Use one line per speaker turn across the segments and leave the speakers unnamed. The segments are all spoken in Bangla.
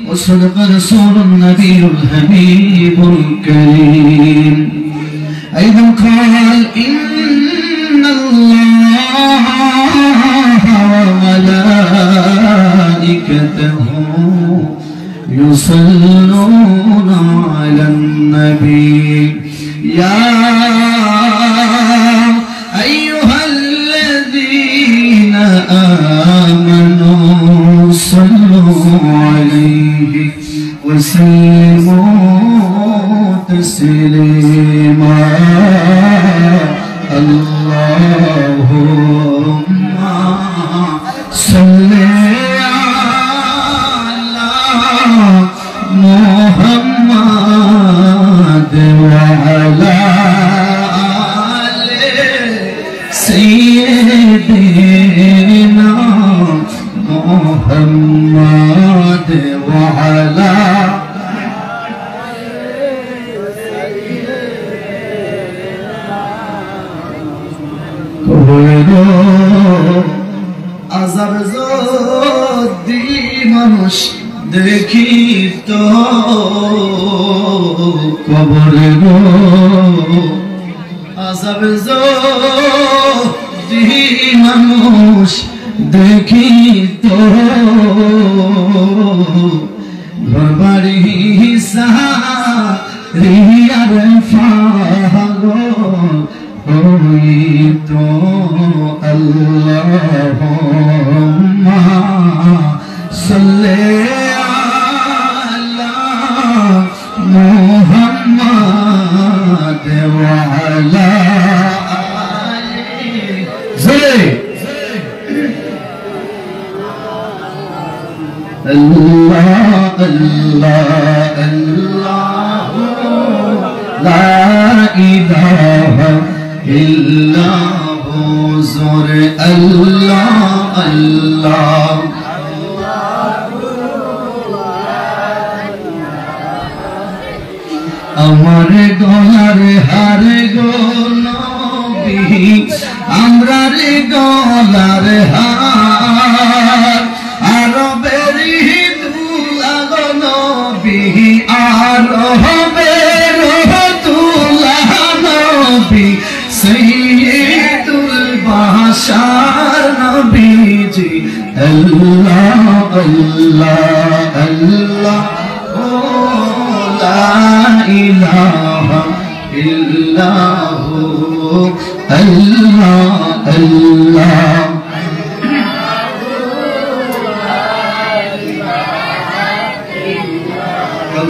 وصدق رسول النبي الحبيب الكريم أيضا قال إن الله وملائكته يصلون على النبي يا أيها الذين آمنوا صلوا عليه وسلموا تسليما اللهم صل على محمد وعلى آل سيدنا محمد وعلى আযাব যদি মানুষ দেখিত কবরে আযাব যদি মানুষ দেখিত ঘরবাড়ি সারিয়ার পাগল হইত আল্লাহুম্মা সাল্লি আলা মুহাম্মাদ ওয়া আলা আলি Allah Allah Allah la ilaha illa hu zore Allah Allah আমার গলার হার গো নবী আমরা রে গলার হার আরবের হিদুলা গো নবী আরবের হিদুলা নবী সাইয়্যিদুল বাশার নবীজি আল্লাহ আল্লাহ আল্লাহ لا إله إلا هو الله الله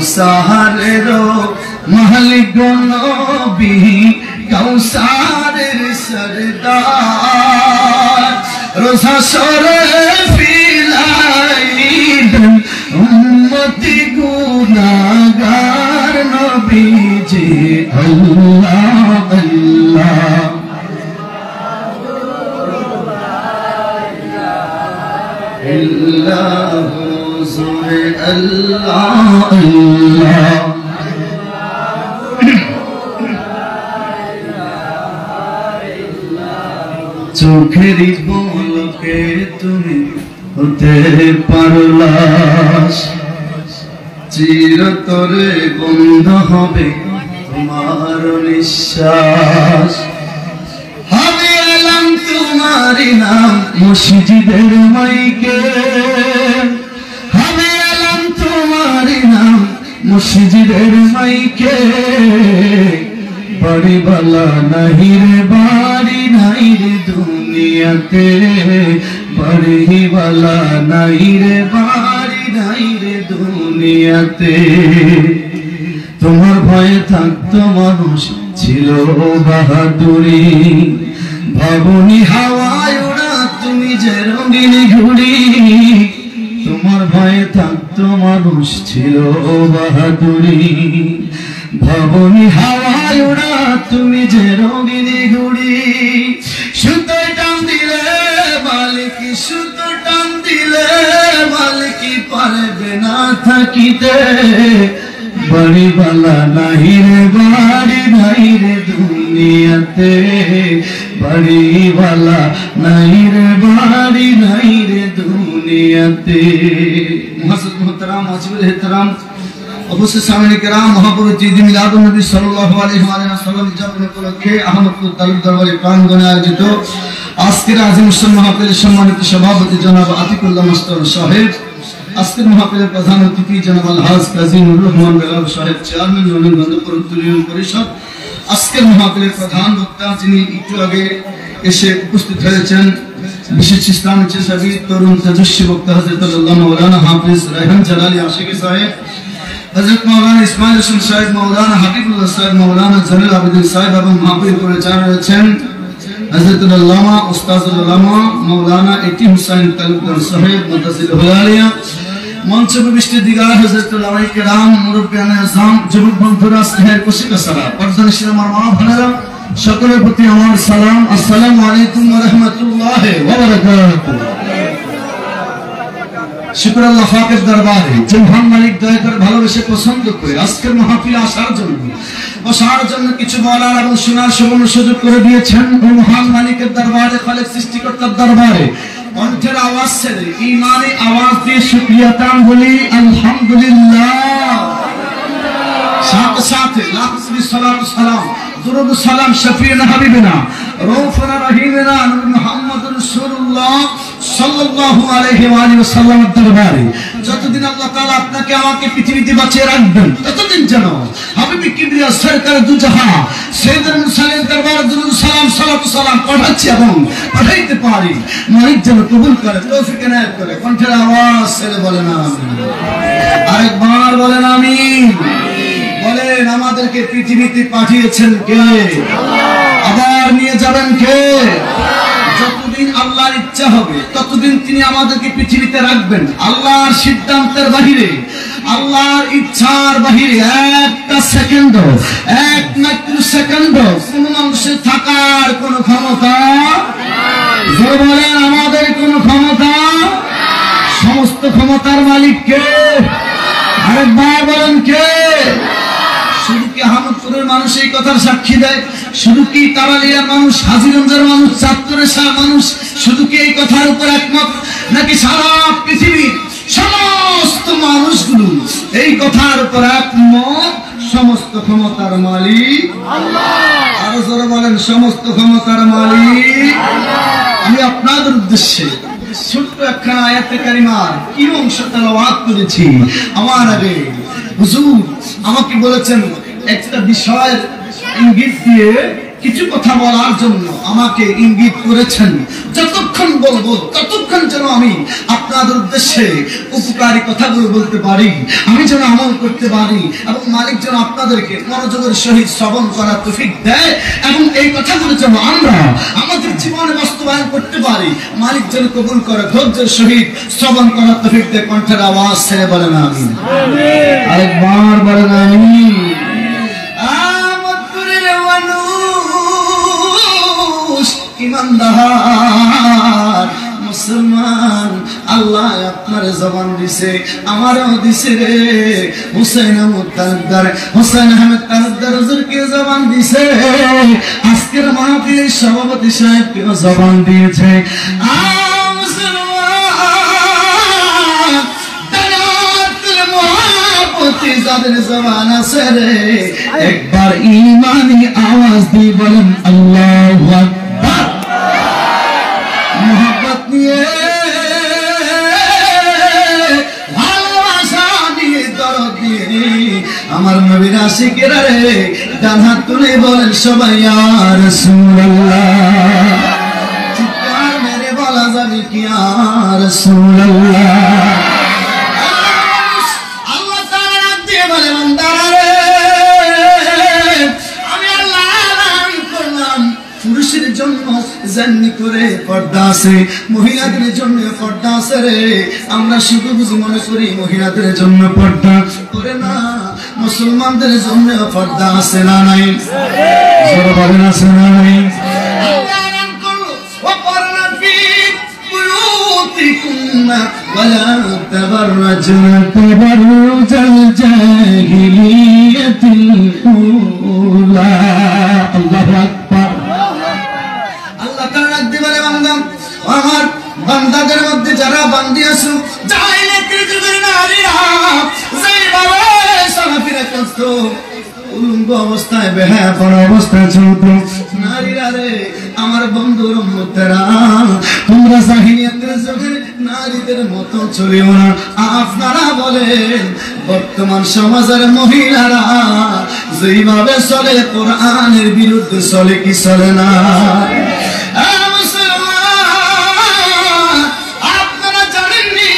কৌসারেরো মালিক নবী কৌসারের সরদার রোজা সরে ফিলাইলেন উম্মতি গুনাহগার নবীজি আল্লাহ আল্লাহ ইল্লাহু জুরে আল্লাহ আল্লাহ চোখেরই পলকে তুমি হতে পারলাস চিরতরে বন্ধ হবে তোমার নিঃশ্বাস হবে এলাম তোমারই নাম মসজিদের মাইকে হবে এলাম তোমারই নাম মসজিদের মাইকে বাড়িওয়ালা নাহি রে বাড়ি নাই রে দুনিয়াতে বাড়িওয়ালা নাই রে বাড়ি নাই রে দুনিয়াতে তোমার ভয়ে থাকতো মানুষ ছিল বাহাদুরি ভাবনি হাওয়ায় ওড়া তুমি যে রঙিন ঘুড়ি তোমার ভয়ে থাকতো মানুষ ছিল বাহাদুরি ভাবনি হাওয়ায় ওড়া তুমি যে রঙিন ঘুড়ি সুতো টান দিলে মালিকি সুতো টান দিলে মালিকি পারবে না থাকিতে বাড়িওয়ালা নাহি রে বাড়ি নাই রে দুনিয়াতে বাড়িওয়ালা নাই রে বাড়ি নাই রে দুনিয়াতে মুআজ্জিজ মুহতারাম ওয়াজিবুল ইহতিরাম উপস্থিত সামনে কেরাম মহাপবিত্র ঈদ মিলাদুন নবী সাল্লাল্লাহু আলাইহি ওয়া সাল্লাম উদযাপন উপলক্ষে আহমদপুর তালুক দরবারে প্রাঙ্গণে আয়োজিত আজকের আজিম উসমান মাহফিলের সম্মানিত সভাপতি জনাব আতিকুল্লাহ মাস্টার সাহেব, আজকের মাহফিলের প্রধান অতিথি জনাব আলহাজ কাজী নুরুল রহমান বেলাল সাহেব, চেয়ারম্যান নবীনগঞ্জপুর ইউনিয়ন পরিষদ, আজকের মাহফিলের প্রধান বক্তা যিনি একটু আগে এসে উপস্থিত হয়েছেন বিশেষ ইসলামী চেষ্টাবী তরুণ তেজস্বী বক্তা হযরত আল্লাহ মাওলানা হাফিজ রায়হান জালালী আশিকি সাহেব, হযরত মাওলানা ইসমাইল হোসেন সাহেব, মাওলানা হাবিবুল্লাহ সাহেব, মাওলানা জলিল আবেদিন সাহেব এবং মাহফিল পরিচালক রয়েছেন হযরত আল্লামা উস্তাদুল আলামা মাওলানা এটি হুসাইন তালুকদার সাহেব মুতাসিল হুলালিয়া, মঞ্চ বিশিষ্ট দিগার হযরত উলামায়ে কেরাম, মুরব্বিয়ানে আযম, যুবক বন্ধুরা, স্নেহের কুশিকা সালাম, পর্দানিশীল আমার মা বোনেরা, সকলের প্রতি আমার সালাম। আসসালামু আলাইকুম ওয়া রাহমাতুল্লাহি ওয়া বারাকাতুহু। শুকর আল্লাহ পাকের দরবারে যে মহান মালিক দয়া করে ভালোবেসে পছন্দ করে আজকের মাহফিলে আসার জন্য বসার জন্য কিছু বলার এবং শোনার সুবর্ণ সুযোগ করে দিয়েছেন ওই মহান মালিকের দরবারে, খালেক সৃষ্টিকর্তার দরবারে কণ্ঠের আওয়াজ ছেড়ে ঈমানি আওয়াজ দিয়ে শুকরিয়া তান বলি আলহামদুলিল্লাহ। সাথে সাথে লাখি সালাত সালাম দুরূদ সালাম শফিনা হাবিবিনা রউফনা রহিমিনা নবী মুহাম্মদুর রাসূলুল্লাহ সাল্লাল্লাহু আলাইহি ওয়া আলিহি ওয়াসাল্লামের দরবারে যতদিন আল্লাহ তাআলা আপনাকে আমাকে পৃথিবীতে বাঁচিয়ে রাখবেন ততদিন যেন হাবিবি কিবরিয়া সরকার দুজাহান সাইয়্যিদুল মুরসালিন দরবারে দুরূদ সালাম সালাত সালাম পাঠাচ্ছি এবং পাঠাইতে পারি, মালিক যেন কবুল করে, তৌফিক এনায়েত করে। কণ্ঠের আওয়াজ ছেড়ে বলেন আমিন। আরেকবার বলেন আমিন। বলেন আমাদেরকে পৃথিবীতে পাঠিয়েছেন কে? আবার নিয়ে যাবেন কে? যতদিন আল্লাহর ইচ্ছা হবে ততদিন তিনি আমাদেরকে পৃথিবীতে রাখবেন। আল্লাহর সিদ্ধান্তের বাহিরে, আল্লাহর ইচ্ছার বাহিরে একটা সেকেন্ড, এক মাইক্রো সেকেন্ড কোন মানুষের থাকার কোন ক্ষমতা নাই। বলেন আমাদের কোন ক্ষমতা? সমস্ত ক্ষমতার মালিক কে? আরেকবার বলেন কে? শুধু কি আহমদপুরের মানুষ এই কথার সাক্ষী দেয়? শুধু কি তারালিয়ার মানুষ, হাজীগঞ্জের মানুষ, চাঁদপুরের মানুষ শুধু কি এই কথার উপর একমত, নাকি সারা পৃথিবীর সমস্ত মানুষগুলো এই কথার উপর একমত? সমস্ত ক্ষমতার মালিক আল্লাহ। আরো জোরে বলেন সমস্ত ক্ষমতার মালিক আল্লাহ। আমি আপনাদের উদ্দেশ্যে ছোট্ট একখানা আয়াতে কারিমার কি অংশ তেলাওয়াত করেছি। আমার আগে হুজুর আমাকে বলেছেন একটা বিষয়ের ইঙ্গিত দিয়ে কিছু কথা বলার জন্য আমাকে ইঙ্গিত করেছেন, যতক্ষণ বলবো ততক্ষণ যেন আমি আপনাদের উদ্দেশ্যে উপকারী কথাগুলো বলতে পারি, আমি যেন আমল করতে পারি এবং মালিক যেন আপনাদেরকে মনোযোগের সহিত শ্রবণ করার তৌফিক দেয় এবং এই কথাগুলো যেন আমরা আমাদের জীবনে বাস্তবায়ন করতে পারি, মালিক যেন কবুল করে, ধৈর্যের সহিত শ্রবণ করার তৌফিক দেয়। কণ্ঠের আওয়াজ ছেড়ে বলেন আমিন। আরেকবার বলেন আমিন। ইমানদার মুসলমান, আল্লাহ আপনার জবান দিছে, আমারও দিছে রে। হুসাইন আহমেদ তালুকদার হুজুরকে জবান দিছে, আজকের মাহফিলের সভাপতি সাহেবকে জবান দিয়েছে। যাদের জবান আছে রে একবার ঈমানি আওয়াজ দিয়ে বলেন আল্লাহু আকবার। মোহাব্বত নিয়ে, ভালোবাসা নিয়ে, দরদ দিয়ে আমার নবীর আশিকেরা রে ডান হাত তুলে বলেন সবাই ইয়া রাসূলুল্লাহ। চিৎকার মেরে বলা যাবে কি ইয়া রাসূলুল্লাহ। পুরুষের জন্য জান্নি করে পর্দা আছে, মহিলাদের জন্য পর্দা আছে রে। আমরা শুধু বুঝি মনে করি মহিলাদের জন্য পর্দা করে না, মুসলমানদের জন্য পর্দা আছে না নাই? জোরে বলেন আছে না নাই? ولا تبرجن تبرج الجاهلية الأولى. الله أكبر. আল্লাহ তাআলা রাখতে বলে বান্দা, আমার বান্দাদের মধ্যে যারা বান্দি আছো জাহিলিয়াতের যুগের না রাখতো, উলঙ্গ অবস্থায় বেহায়া পড়া অবস্থায় চলতো। নারীরা রে আমার বন্ধুর উম্মতেরা, তোমরা জাহিলিয়াতের যুগে নারীদের মতো চলিও না। আপনারা বলেন বর্তমান সমাজের মহিলারা যেভাবে চলে কোরআনের বিরুদ্ধে চলে কি চলে না? আপনারা জানেননি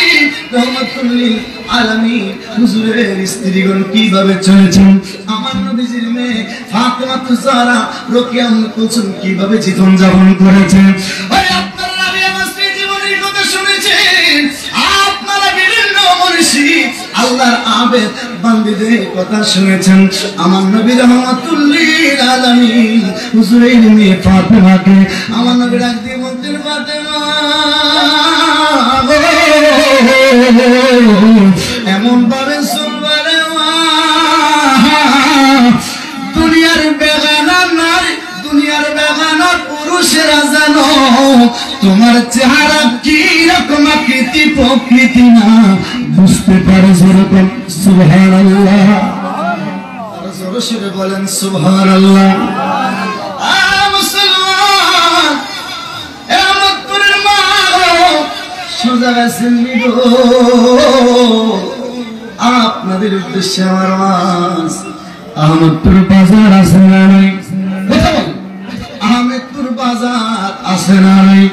রহমাতুল্লিল আলামিন হুজুরের স্ত্রীগণ কিভাবে চলেছেন? আমার নবীজির মেয়ে ফাতেমাতুজ জাহরা রোকেয়া উম্মে কুলসুম কিভাবে জীবন যাপন করেছেন? ওই আপনারা নবী আমার স্ত্রী জীবনের কথা শুনেছেন। আপনারা বিভিন্ন মনীষী আল্লাহর আবেদ বান্দীদের কথা শুনেছেন। আমার নবী রহমাতুল্লিল আলামিন হুজুরের মেয়ে ফাতেমাকে আমার নবী ডাক দিয়ে বলতেন, ফাতেমা এমন ভাবে চলবারে দুনিয়ার বেগানা নারী, দুনিয়ার বেগানা পুরুষেরা জানো তোমার চেহারা কি রকম আকৃতি প্রকৃতি না বুঝতে পারে। যেরকম সুবহানাল্লাহ, জোরে সরে বলেন সুবহানাল্লাহ। মুসলমান এমতপুরের মা সোজা গেছেন আপনাদের উদ্দেশ্যে আমার মাস আহমদপুর বাজার আছে না নাই? কথা বল, আহমেদপুর বাজার আছে না নাই?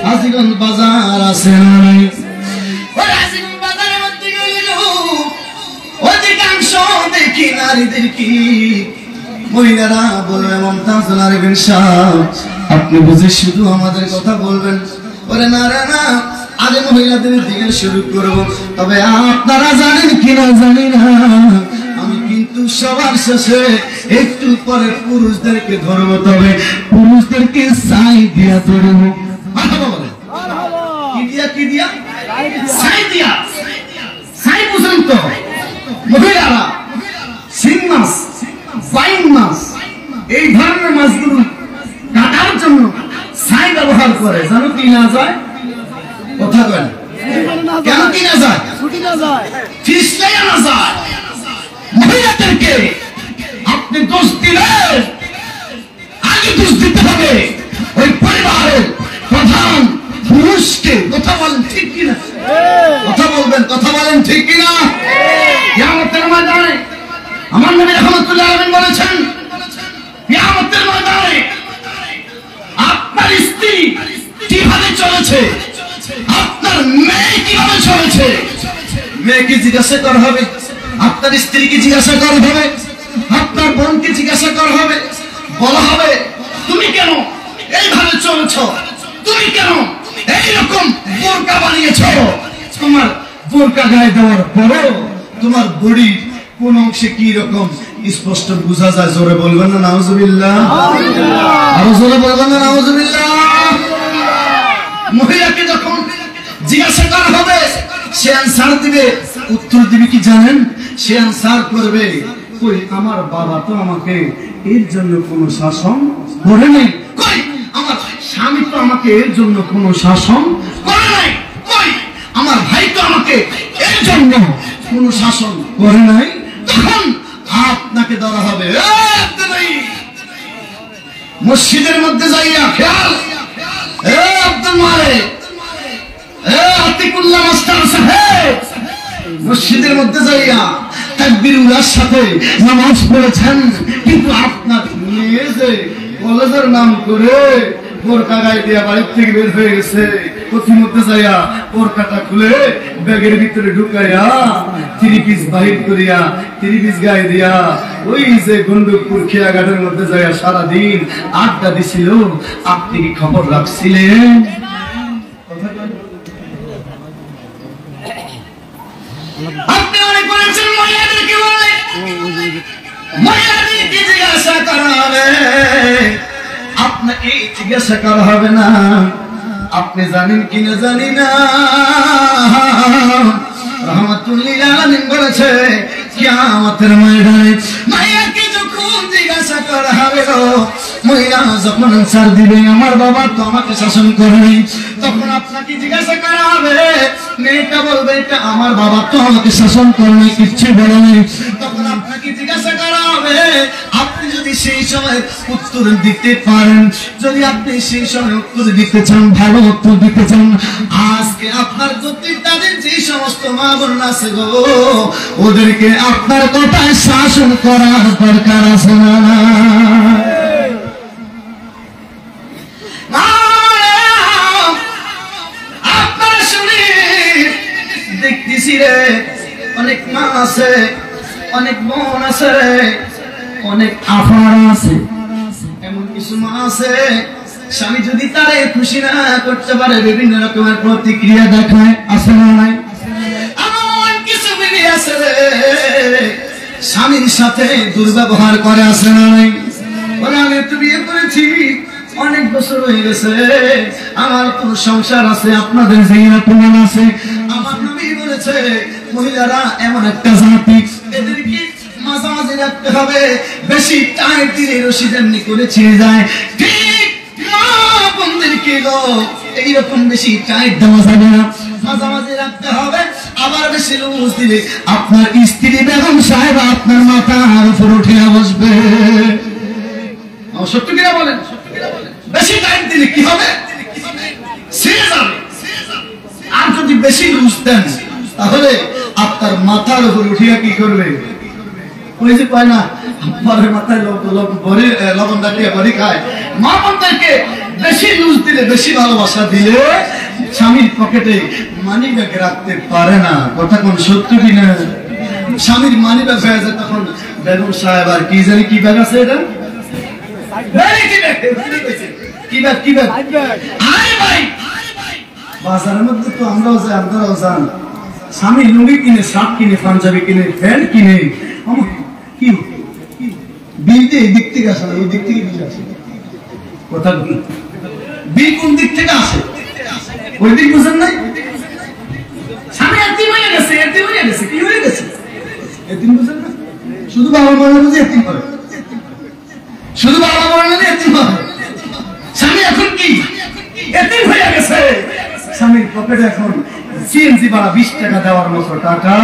হাজীগঞ্জ বাজার আছে না নাই? ওই হাজীগঞ্জ বাজারের মধ্যে গেল অধিকাংশ দেখি নারীদের কি মহিলারা বলবে মমতাজুল আরিফিন সাহেব আপনি বুঝি শুধু আমাদের কথা বলবেন? ওরে না রে না, আগে মহিলাদের দিকে শুরু করব। তবে আপনারা জানেন কিনা জানি না, আমি কিন্তু সবার শেষে একটু পরে পুরুষদেরকে ধরবো। তবে পুরুষদেরকে সাই দিয়া ধরবো। কি দিয়া? কি দিয়া? সাই দিয়া। সাই বুঝেন তো? মহিলারা শিং মাছ, বাইং মাছ, এই ধরনের মাছগুলো কাটার জন্য ছাই ব্যবহার করে। জানো কি না যায়? কথা বলেন কেন কি না যায়? ফিসলাই না যায়। মহিলাদেরকে আপনি দোষ দিলে আগে দোষ দিতে হবে ওই পরিবারের প্রধান পুরুষকে। কথা বলেন ঠিক কিনা? কথা বলবেন, কথা বলেন ঠিক কিনা? কিয়ামতের ময়দানে আমার নবী রাহমাতুল্লাহ আলাইহি বলেছেন, কিয়ামতের ময়দানে আপনার স্ত্রী কিভাবে চলেছে, আপনার মেয়ে কিভাবে চলেছে, মেয়েকে জিজ্ঞাসা করা হবে, আপনার স্ত্রীকে জিজ্ঞাসা করা হবে, আপনার বোনকে জিজ্ঞাসা করা হবে। বলা হবে তুমি কেন এইভাবে চলছ, তুমি কেন এইরকম বোরকা বানিয়েছ? তোমার বোরকা গায়ে দেওয়ার পরেও তোমার বডি কোন অংশে কি রকম স্পষ্ট বোঝা যায়। জোরে বলবেন না নাউজুবিল্লাহ? আরো জোরে বলবেন না নাউজুবিল্লাহ? মহিলাকে যখন জিজ্ঞাসা করা হবে সে আনসার দিবে। উত্তর দিবে কি জানেন? সে আনসার করবে, কই আমার বাবা তো আমাকে এর জন্য কোনো শাসন করে নাই, কই আমার স্বামী তো আমাকে এর জন্য কোনো শাসন করে নাই, কই আমার ভাই তো আমাকে এর জন্য কোনো শাসন করে নাই। তখন আপনাকে ধরা হবে। মসজিদের মধ্যে যাইয়া খেয়াল, আব্দুল মালিক, আতিকুল্লাহ মাস্টার সাহেব মসজিদের মধ্যে যাইয়া তাকবীর উলার সাথে নামাজ পড়েছেন, কিন্তু আপনার মেয়ে যে কলেজের নাম করে বোরকা গায়ে দিয়া বাড়ির থেকে বের হয়ে গেছে, প্রতিমধ্যে যাইয়া বোরকাটা খুলে ব্যাগের ভিতরে ঢুকাইয়া 3 পিস বাহির করিয়া 3 পিস গায়ে দিয়া ওই যে গন্ডকপুর খেয়াঘাটের মধ্যে যাইয়া সারাদিন আড্ডা দিছিল। আপনি কি খবর রাখছিলেন? আপনি অনেক বলেছেন মহিলাদেরকে বলে, মহিলাদেরকে জিজ্ঞাসা করা হবে, আপনাকে জিজ্ঞাসা করা হবে না। আপনি জানেন কিনা জানি না, রাহমাতুল্লিল আলামিন বলেছে কিয়ামতের ময়দানে মাইয়াকে যখন জিজ্ঞাসা করা হবে, মহিলা যখন আনসার দিবে আমার বাবা তো আমাকে শাসন করে, তখন আপনাকে জিজ্ঞাসা করা হবে, মেয়েটা বলবে এটা আমার বাবা তো আমাকে শাসন করে, কিচ্ছু বলে নাই। তখন আপনাকে আপনি যদি সেই সময় উত্তর দিতে পারেন, যদি আপনি সেই সময় উত্তর দিতে চান, ভালো উত্তর দিতে চান, আজকে আপনার কর্তৃত্বাধীন যে সমস্ত মা বোন আছে গো, ওদেরকে আপনার কথায় শাসন করার দরকার আছে না? আপনারা শুনি দেখতেছি রে, অনেক মা আছে, অনেক বোন আছে রে, অনেক আফার আছে, এমন কিছু মা আছে স্বামী যদি তারে খুশি না করতে পারে বিভিন্ন রকমের প্রতিক্রিয়া দেখায়, আছে না নাই? এমন কিছু বিবি আছে রে স্বামীর সাথে দুর্ব্যবহার করে, আছে না নাই? বলে আমি একটু বিয়ে করেছি, অনেক বছর হয়ে গেছে, আমার তো সংসার আছে, আপনাদের যেই রকম আছে। আমার নবী বলেছে মহিলারা এমন একটা জাতি, এদেরকে মাঝামাঝি রাখতে হবে, বেশি টাইট দিলে রশি যেমনি করে ছিঁড়ে যায়, ঠিক মা বোনদেরকে গো এইরকম বেশি টাইট দেওয়া যাবে না, মাঝামাঝি রাখতে হবে। আবার বেশি লুজ দিলে আপনার স্ত্রী বেগম সাহেব আপনার মাথার উপর উঠে বসবে। সত্য কিনা বলেন? বেশি টাইট দিলে কি হবে? ছিঁড়ে যাবে। আর যদি বেশি লুজ দেন তাহলে আপনার মাথার উপর উঠিয়া কি করবে? ওই যে কয় না পরের মাথায় লবণ ডাকিয়া বড়ি খায়। মা বোনদেরকে বেশি লুজ দিলে, বেশি ভালোবাসা দিলে স্বামীর পকেটে মানি ব্যাগ রাখতে পারে না। কথা কোন সত্য কিনা? স্বামীর মানি ব্যাগ হয়ে যায় তখন বেগম সাহেব আর কি জানি কি ব্যাগ আছে, এটা কি ব্যাগ? আরে ভাই বাজারের মধ্যে তো আমরাও যাই, আপনারাও যান, স্বামী লুঙ্গি কিনে, শার্ট কিনে, পাঞ্জাবি কিনে, প্যান্ট কিনে, কি বিল দিয়ে এই দিক থেকে আসে না, ওই দিক থেকে বিল আসে। কথা বিল কোন দিক থেকে আসে? ওই দিক বুঝেন নাই? স্বামী এতিম হয়ে গেছে, এতিম হয়ে গেছে, কি হয়ে গেছে? এতিম বুঝেন না? শুধু বাবা মনে বুঝে এতিম হয়, শুধু বাবা মনে এতিম হয়। স্বামী এখন কি এতিম হয়ে গেছে? স্বামীর পকেটে এখন সিএনজি ভাড়া 20 টাকা দেওয়ার মতো টাকা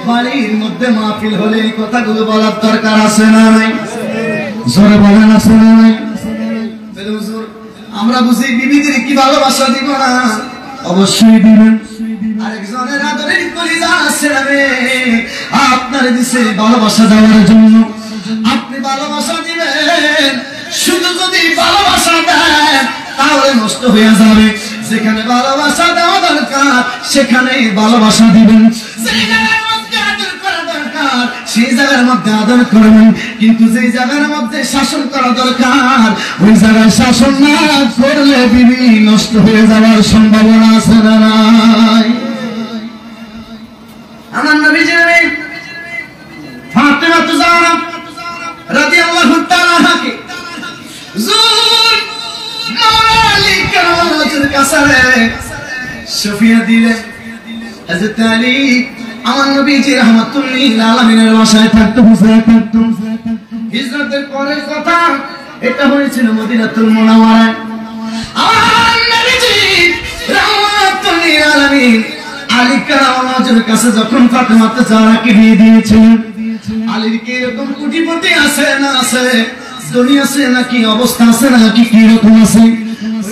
বাড়ির মধ্যে মাহফিল হলে এই কথাগুলো বলার দরকার আছে না নাই? জোরে বলেন আছে না নাই? আমরা বুঝি বিবিদের কি ভালোবাসা দিব না? অবশ্যই দিবেন। আরেকজনের আদরের কলিজা আছে রে, আপনার দিছে ভালোবাসা দেওয়ার জন্য, আপনি ভালোবাসা দিবেন। শুধু যদি ভালোবাসা দেন তাহলে নষ্ট হয়ে যাবে। যেখানে ভালোবাসা দেওয়া দরকার সেখানে ভালোবাসা দিবেন, সেই জায়গার মধ্যে আদর করা দরকার সেই জায়গার মধ্যে আদর করবেন। কিন্তু যেই জায়গার মধ্যে শাসন করা দরকার ওই জায়গায় শাসন না করলে বিবি নষ্ট হয়ে যাওয়ার সম্ভাবনা আছে না নাই? আমার নবীজি ফাতেমা তুজারা রাদিয়াল্লাহু তাআলা আনহাকে জুল মাওলালি কারামাতুল কাসারে সুফিয়া দিলেন। হযরত আলী আমার নবীজি রাহমাতুল্লিল আলামিনের বাসায় থাকতো, হুসাইন থাকতো। হিজরতের পরের কথা, এটা হয়েছিল মদিনাতুল মুনাওয়ারায়। আমার নবীজি রাহমাতুল্লিল আলামিন আলী কারামাতুল কাছে যখন ফাতেমা তুজারাকে বিয়ে দিয়েছিলেন, আলীর কি এরকম কোটিপতি আছে না আছে, দুনিয়া আছে নাকি অবস্থা আছে নাকি কি রকম আছে,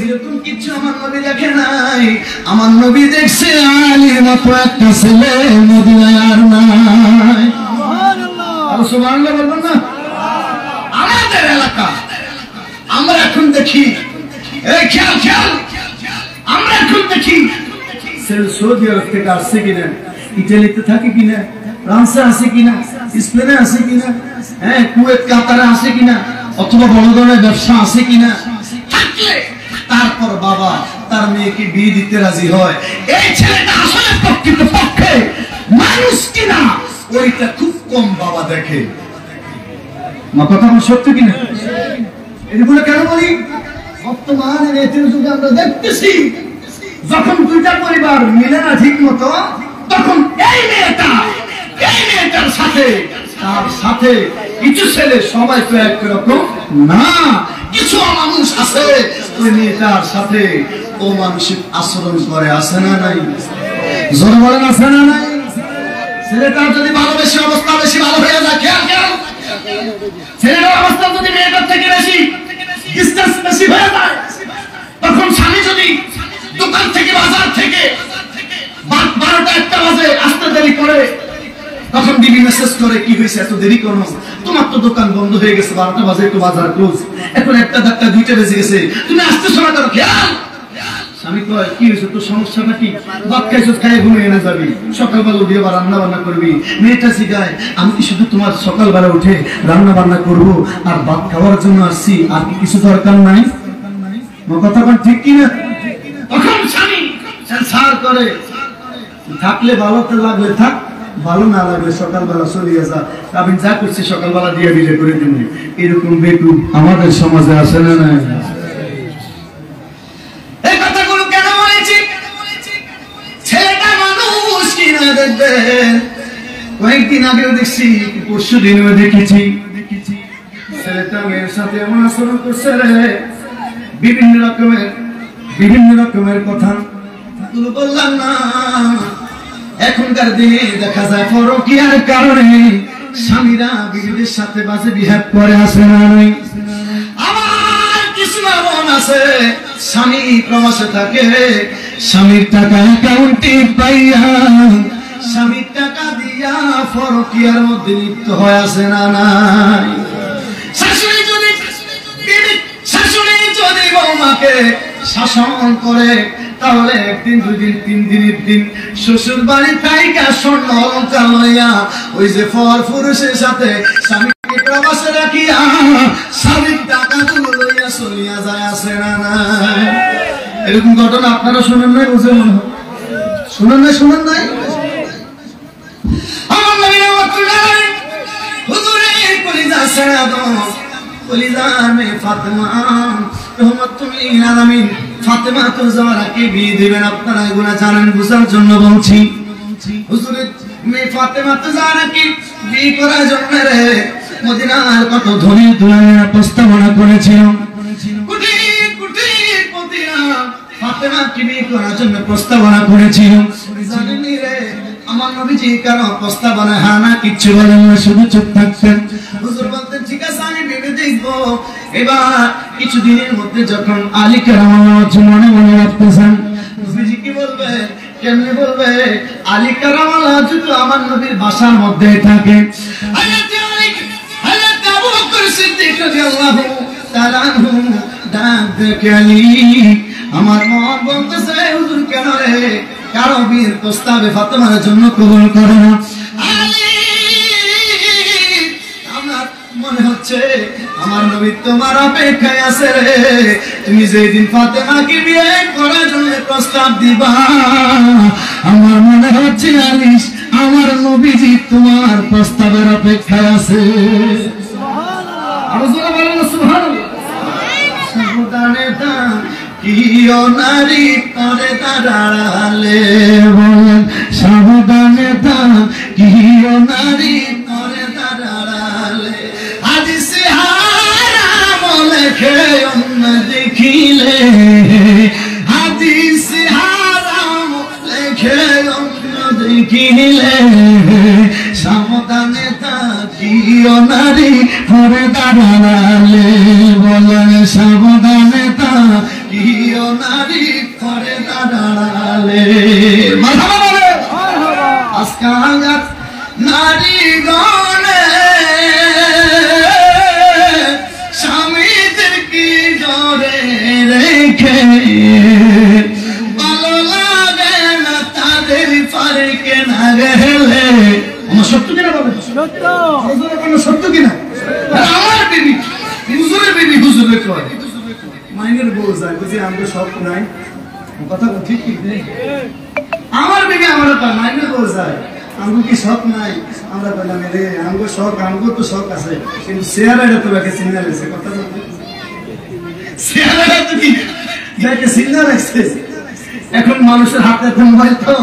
এরকম কিছু আমার নবী দেখে নাই। আমার নবী দেখছে আলীর মতো একটা ছেলে মদিনায় আর নাই। সুবহানাল্লাহ, সুবহানাল্লাহ বলবেন না? আমাদের এলাকা আমরা এখন দেখি, এই খেয়াল খেয়াল, আমরা এখন দেখি সৌদি আরব থেকে আসছে কিনা, ইটালিতে থাকে কিনা, ফ্রান্সে আছে কিনা, স্পেনে আছে কিনা, হ্যাঁ কুয়েত কাতারে আছে কিনা, অথবা বড় ধরনের ব্যবসা আছে কিনা, থাকলে তারপর বাবা তার মেয়েকে বিয়ে দিতে রাজি হয়। এই ছেলেটা আসলে প্রকৃতপক্ষে মানুষ কিনা ওইটা খুব কম বাবা দেখে। মা কথা আমার সত্য কিনা? এগুলো কেন বলি? বর্তমানে এতিম যুগে আমরা দেখতেছি যখন দুইটা পরিবার মিলে না ঠিক মতো, তখন এই মেয়েটার সাথে তার সাথে কিছু ছেলে, সবাই তো একরকম না, কিছু মানুষ আছে আছে ওই মেয়েটার সাথে ও মানসিক আচরণ করে, আছে না নাই? জোর বলেন আছে না নাই? ছেলেটার যদি ভালোবেসে অবস্থা বেশি ভালো হয়ে যায়, খেয়াল খেয়াল, ছেলেটার অবস্থা যদি মেয়েটার থেকে বেশি ডিসটেন্স বেশি হয়ে যায়, তখন স্বামী যদি দোকান থেকে বাজার থেকে 12টা-1টা বাজে আসতে দেরি করে, তখন বিবি মেসেজ করে, কি হয়েছে এত দেরি করো? তোমার তো দোকান বন্ধ হয়ে গেছে, 12টা বাজে একটু বাজার ক্লোজ, এখন 1টা, 2টা বেজে গেছে, তুমি আসতে সময় করো। খেয়াল, স্বামী কয়, কি হয়েছে তোর সমস্যাটা কি? ভাত খাইছিস, খাইয়ে ঘুমিয়ে না যাবি, সকালবেলা উঠে আবার রান্না বান্না করবি। মেয়েটা শিখায়, আমি কি শুধু তোমার সকালবেলা উঠে রান্না বান্না করবো আর ভাত খাওয়ার জন্য আসছি, আর কি কিছু দরকার নাই? কথা বল ঠিক কিনা? তখন স্বামী সার করে, থাকলে ভালো লাগলে থাক, ভালো না লাগলে সকালবেলা চলিয়ে যা, আমি যা করছি সকালবেলা দিয়ে বিলে করে দিন। এরকম বেকুব আমাদের সমাজে আসে না? নাই। এই কথাগুলো কেন বলেছি? ছেলেটা মানুষ কিনা দেখবেন, কয়েকদিন আগেও দেখছি, পরশু দিনও দেখেছি, ছেলেটা মেয়ের সাথে এমন আচরণ করছে রে, বিভিন্ন রকমের কথা বললাম না। এখনকার দিনে দেখা যায় পরকীয়ার কারণে স্বামীরা বিবিদের সাথে বাজে বিহেভ করে, আসে না নাই? আমার কিছু এমন আছে, স্বামী প্রবাসে থাকে, স্বামীর টাকা অ্যাকাউন্টে পাইয়া স্বামীর টাকা দিয়া পরকীয়ার মধ্যে লিপ্ত হয়ে, আসে না নাই? শাশুড়ি যদি বৌমাকে শাসন করে, তাহলে 1 দিন 2 দিন 3 দিনের দিন শ্বশুর বাড়ি থাইকা স্বর্ণ অলংকার লইয়া ওই যে পর পুরুষের সাথে স্বামীকে প্রবাসে রাখিয়া স্বামীর টাকাগুলো লইয়া চলিয়া যায়, আসে না নাই? এরকম ঘটনা আপনারা শুনেন নাই? বুঝে মনে হয় শুনেন নাই? আমার নবী হুজুরের কলিজা ছেড়া দাও, কলিজার মেয়ে ফাতেমা রহমাতুল্লিল আলামিন, ফাতেমা তো জাহরাকে বিয়ে দিবেন, আপনারা এগুলো জানেন, বুঝার জন্য বলছি। হুজুরের মেয়ে ফাতেমা তো জাহরাকে বিয়ে করার জন্য রে মদিনার কত ধনী দুলালেরা প্রস্তাবনা করেছিল, কোটি কোটি পতিরা ফাতেমাকে বিয়ে করার জন্য প্রস্তাবনা করেছিল। জানেননি রে আমার নবীজি কেন প্রস্তাবনা হ্যাঁ না কিচ্ছু বলেন না, শুধু চুপ থাকতেন। হুজুর বলতেন, ঠিক আছে আমি ভেবে দেখবো। এবার কিছুদিনের মধ্যে যখন আলী কারামাল্লাহ মনে মনে রাখতেছেন, নবীজি কি বলবে, কেমনে বলবে? আলী কারামাল্লাহ যদি আমার নবীর বাসার মধ্যে থাকে, আবু বকর সিদ্দিক রাদিয়াল্লাহু তাআলা আনহু ডাক দেখে, আলী আমার মন বলতেছে, হুজুর কেন রে কারো বিয়ের প্রস্তাবে ফাতেমার জন্য কবুল করে না? আমার মনে হচ্ছে আমার নবী তোমার অপেক্ষায় আছে রে, তুমি যেদিন ফাতেমাকে বিয়ে করার জন্য প্রস্তাব দিবা, আমার মনে হচ্ছে আলিশ আমার নবীজি তোমার প্রস্তাবের অপেক্ষায় আছে। আরো জোরে বলেন সুবহানাল্লাহ। সাবধানে কিও নারী পরে দাঁড়ালে, বলেন সাবধানে কিও নারী পরে দাঁড়ালে, হাদিসে হারাম লেখে অন্য দেখিলে, হাদিসে হারাম লেখে অন্য দেখিলে, সাবধানে কিও নারী পরে দাঁড়ালে, বলেন সাবধানে কিও নারী পরে দাঁড়ালে। আজকাল নারী গণে স্বামীদের কি জোরে রেখে, ভালো লাগে না তাদের পারে কেনা গেলে। আমার সত্য কিনা বলেন? সত্য কিনা? আমার বিবি হুজুরের বিবি হুজুরের কয় মাইনের বউ যায়, বুঝি আমাদের শখ নাই, কথা ঠিক কি? আমার বিবি আমার মাইনের বউ যায়, আমগো কি শখ নাই? আমরা বললাম রে আমগো শখ, আমগো তো শখ আছে, কিন্তু চেহারাটা তো ব্যাকে চিন্তা লাগছে, কথা বলতে চেহারাটা তো কি ব্যাকে চিন্তা লাগছে। এখন মানুষের হাতে মোবাইল তো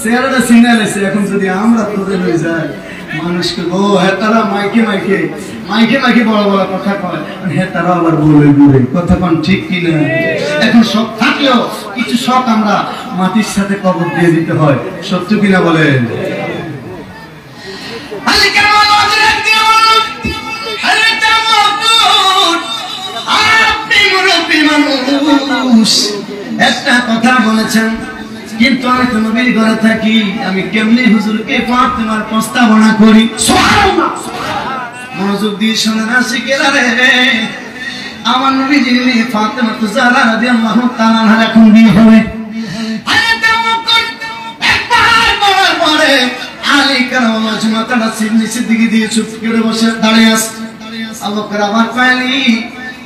চেহারাটা চিন্তা লাগছে। এখন যদি আমরা তোদের হয়ে যাই, মানুষকে গো হ্যাঁ তারা মাইকে মাইকে মাইকে মাইকে বড় বড় কথা কয়, হ্যাঁ তারা আবার বলে বলে কথা কোন ঠিক কিনা? এখন সব থাকলেও কিছু শখ আমরা মাটির সাথে কবর দিয়ে দিতে হয়, সত্য কিনা বলেন? একটা কথা বলেছেন, কিন্তু আমি তো নবীর ঘরে থাকি, আমি কেমনি হুজুরকে ফাতেমার প্রস্তাবনা করি? সুবহানাল্লাহ, মনোযোগ দিয়ে শোনেন আশিকেরা রে, আমার নবীজির মেয়ে ফাতেমা তো জাহরা রাদিয়াল্লাহু তাআলা আনহার এখন বিয়ে হবে। একবার বলার পরে আলী কারামাল্লাহু মাথাটা নিচের দিকে দিয়ে চুপ করে বসে দাঁড়িয়ে আছে। আবু বকর আবার কয়নি,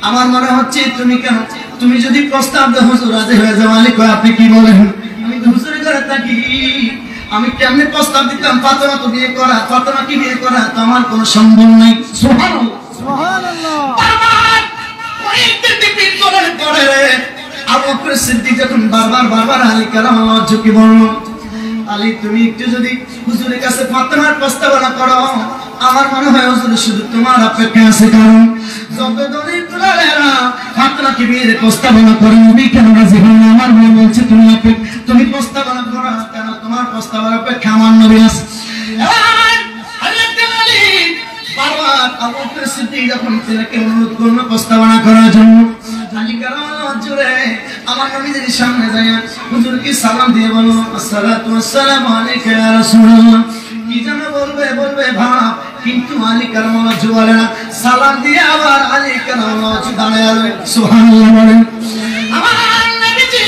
আমার মনে হচ্ছে তুমি কেন, তুমি যদি প্রস্তাব দাও হুজুর রাজি হয়ে যাও। আলী কয় আপনি কি বলেন? আমি তো হুজুরের ঘরে থাকি, আমি কেমনে প্রস্তাব দিতাম ফাতেমা তো বিয়ে করা, ফাতেমা কি বিয়ে করা তো আমার কোনো সম্ভব নাই। সুবহানাল্লাহ সুবহানাল্লাহ। বারবার অনেকদিন রিপিট করার পরে আবু বকর সিদ্দিক যখন বারবার আলী কারামাল্লাহু ঝুঁকে বলল, আলী তুমি একটু যদি হুজুরের কাছে ফাতেমার প্রস্তাবনা করো, আমার মনে হয় হুজুর শুধু তোমার অপেক্ষা আছে, কারণ যত দলিল তোলালেরা ফাতেমাকে বিয়ের প্রস্তাবনা করে নবী কেন রাজি হন না? আমার মনে বলছে তুমি প্রস্তাবনা করো, কেন তোমার প্রস্তাবনার অপেক্ষা আমার নবী আছে। বারবার আবু বকর সিদ্দিক যখন ছেলেকে অনুরোধ করল প্রস্তাবনা করার জন্য, আলী কারামাল্লাহু জুরে আমার নবীর সামনে যায় হুজুরকে সালাম দিয়ে বলো, আসসালাতু ওয়াসসালামু আলাইকা ইয়া রাসূলুল্লাহ। কি যেন বলবে ভাব, কিন্তু আলী কারামাল্লাহু জু বলে না, সালাম দিয়ে আবার আলী কারামাল্লাহু জু দাঁড়ায় আছে। সুবহানাল্লাহ বলেন। আমার নবীজি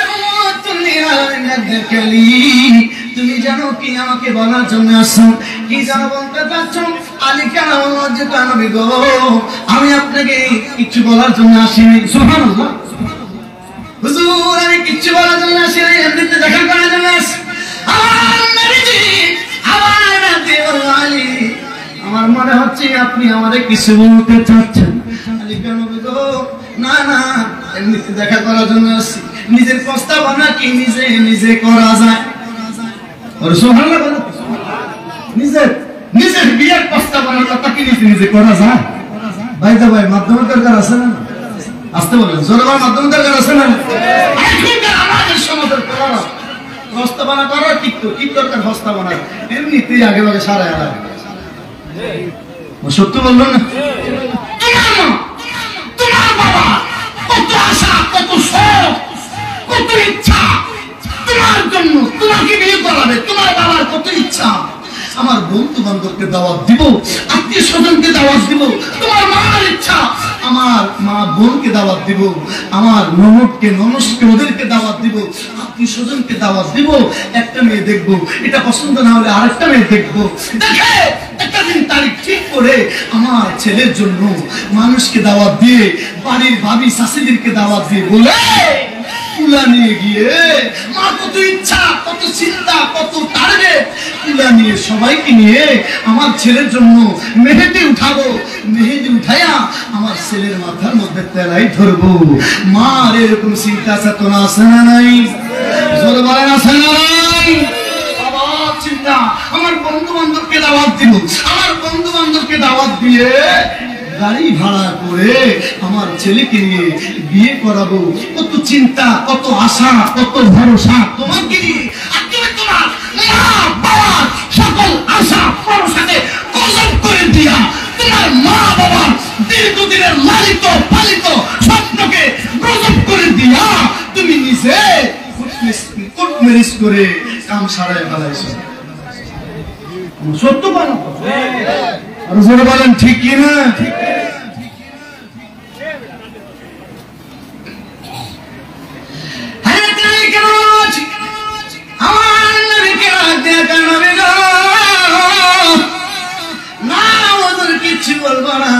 রাহমাতুল লিল আলামিন, তুমি জানো কি আমাকে বলার জন্য আসছো? কি জানো বলতে চাচ্ছ? আলী কারামাল্লাহু জু নবী গো, আমি আপনাকে কিছু বলার জন্য আসিনি। সুবহানাল্লাহ। হুজুর আমি কিছু বলার জন্য আসিনি, এমনিতে দেখা করার জন্য আসি। আমার নবীজি আমার নাতি আলী, আমার মনে হচ্ছে আপনি আমাদের কিছু বলতে চাচ্ছেন। আলী নবী গো, না না এমনিতে দেখা করার জন্য আসি। নিজের প্রস্তাবনা কি নিজে করা যায়? সুবহানাল্লাহ বলো। নিজের বিয়ের প্রস্তাবনার কথা কি নিজে করা যায়? ভাই তো ভাই মাধ্যমিক দরকার আছে না? আসতে বলেন জোরে বলেন, মাধ্যমিক দরকার আছে না? এখনকার আমাদের সমাজের প্রস্তাবনা করার কি দরকার? প্রস্তাবনা এমনিতেই আগে ভাগে সারা এলা সত্য বললো না? তোমার বাবা কত আশা, কত শখ, কত ইচ্ছা তোমার জন্য, তোমাকে বিয়ে করাবে, তোমার বাবার কত ইচ্ছা। আমার বন্ধু বান্ধবকে দাওয়াত দিব, আত্মীয় স্বজনকে দাওয়াত দিব, তোমার মার ইচ্ছা আমার মা বোনকে দাওয়াত দিব, আমার ননদকে ননসকে ওদেরকে দাওয়াত দিব, আত্মীয় স্বজনকে দাওয়াত দিব। একটা মেয়ে দেখবো, এটা পছন্দ না হলে আরেকটা মেয়ে দেখবো, দেখে একটা দিন তারিখ ঠিক করে আমার ছেলের জন্য মানুষকে দাওয়াত দিয়ে, বাড়ির ভাবি শাশুড়িদেরকে দাওয়াত দিয়ে বলে কুলা নিয়ে গিয়ে, মা কত ইচ্ছা, কত চিন্তা, কত টার্গেট, কুলা নিয়ে সবাইকে নিয়ে আমার ছেলের জন্য মেহেদি উঠাবো। মেহেদি উঠাইয়া আমার ছেলের মাথার মধ্যে তেলাই ধরবো। মার এরকম চিন্তা চেতনা আছে না নাই? জোরে বলেন আছে না নাই? বাবার চিন্তা, আমার বন্ধু বান্ধবকে দাওয়াত দিব, আমার বন্ধু বান্ধবকে দাওয়াত দিয়ে গাড়ি ভাড়া করে আমার ছেলেকে নিয়ে বিয়ে করাবো। কত চিন্তা, কত আশা, কত ভরসা তোমাকে নিয়ে। আর তুমি তোমার মা বাবার সকল আশা ভরসাকে কসম করে দিয়া, তোমার মা বাবার দীর্ঘদিনের লালিত পালিত স্বপ্নকে গজব করে দিয়া তুমি নিজে কোর্ট ম্যারেজ করে কাম সারায় ফেলাইছো। সত্য বলো, আর জোরে বলেন ঠিক কি না? কিছু বলবো না,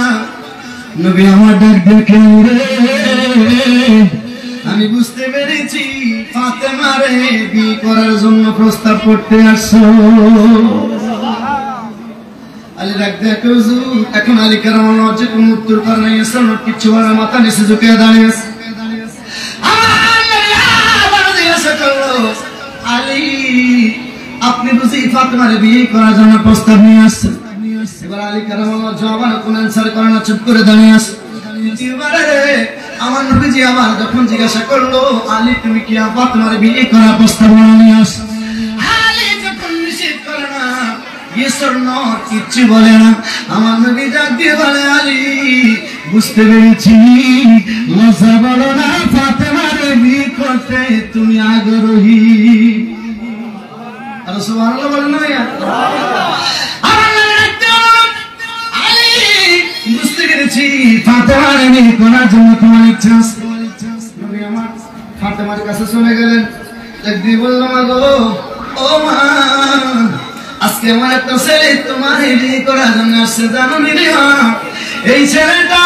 নবী আমার ডাক দেখে আমি বুঝতে পেরেছি ফাতেমারে বিয়ে করার জন্য প্রস্তাব করতে আসছো। আলী ডাক দেখে হুজুর, এখন আলী কারামাল্লাহু যে কোনো উত্তর করে নাই, কিছু বলে মাথা নিচে ঝুঁকে দাঁড়িয়ে আছে। আলী আপনি বুঝি ফাতেমার বিয়ে করার জন্য প্রস্তাব নিয়ে আসছেন। এবার আলী কারামাল্লাহ জবান কোন অ্যানসার করে না, চুপ করে দাঁড়িয়ে আছে। এবারে আমার নবীজি আবার যখন জিজ্ঞাসা করলো, আলী তুমি কি ফাতেমার বিয়ে করার প্রস্তাব নিয়ে আসছো? আলী যখন নিষেধ করে না, ইয়েস অর নো কিচ্ছু বলে না, আমার নবী ডাক দিয়ে বলে, আলী বুঝতে পেরেছি লজ্জা বলো না, ফাতেমার বিয়ে করতে তুমি আগ্রহী। আর সুবহানাল্লাহ বলেন না ভাইয়া? আমার নবী ডাক দিয়ে বলে, আলী বুঝতে পেরেছি ফাতেমার বিয়ে করার জন্য তোমার ইচ্ছা আছে। নবী আমার ফাতেমার কাছে চলে গেলেন, ডাক দিয়ে বলল, মা গো, ও মা, আজকে আমার একটা ছেলে তোমার বিয়ে করার জন্য আসছে, জানো নি মা? এই ছেলেটা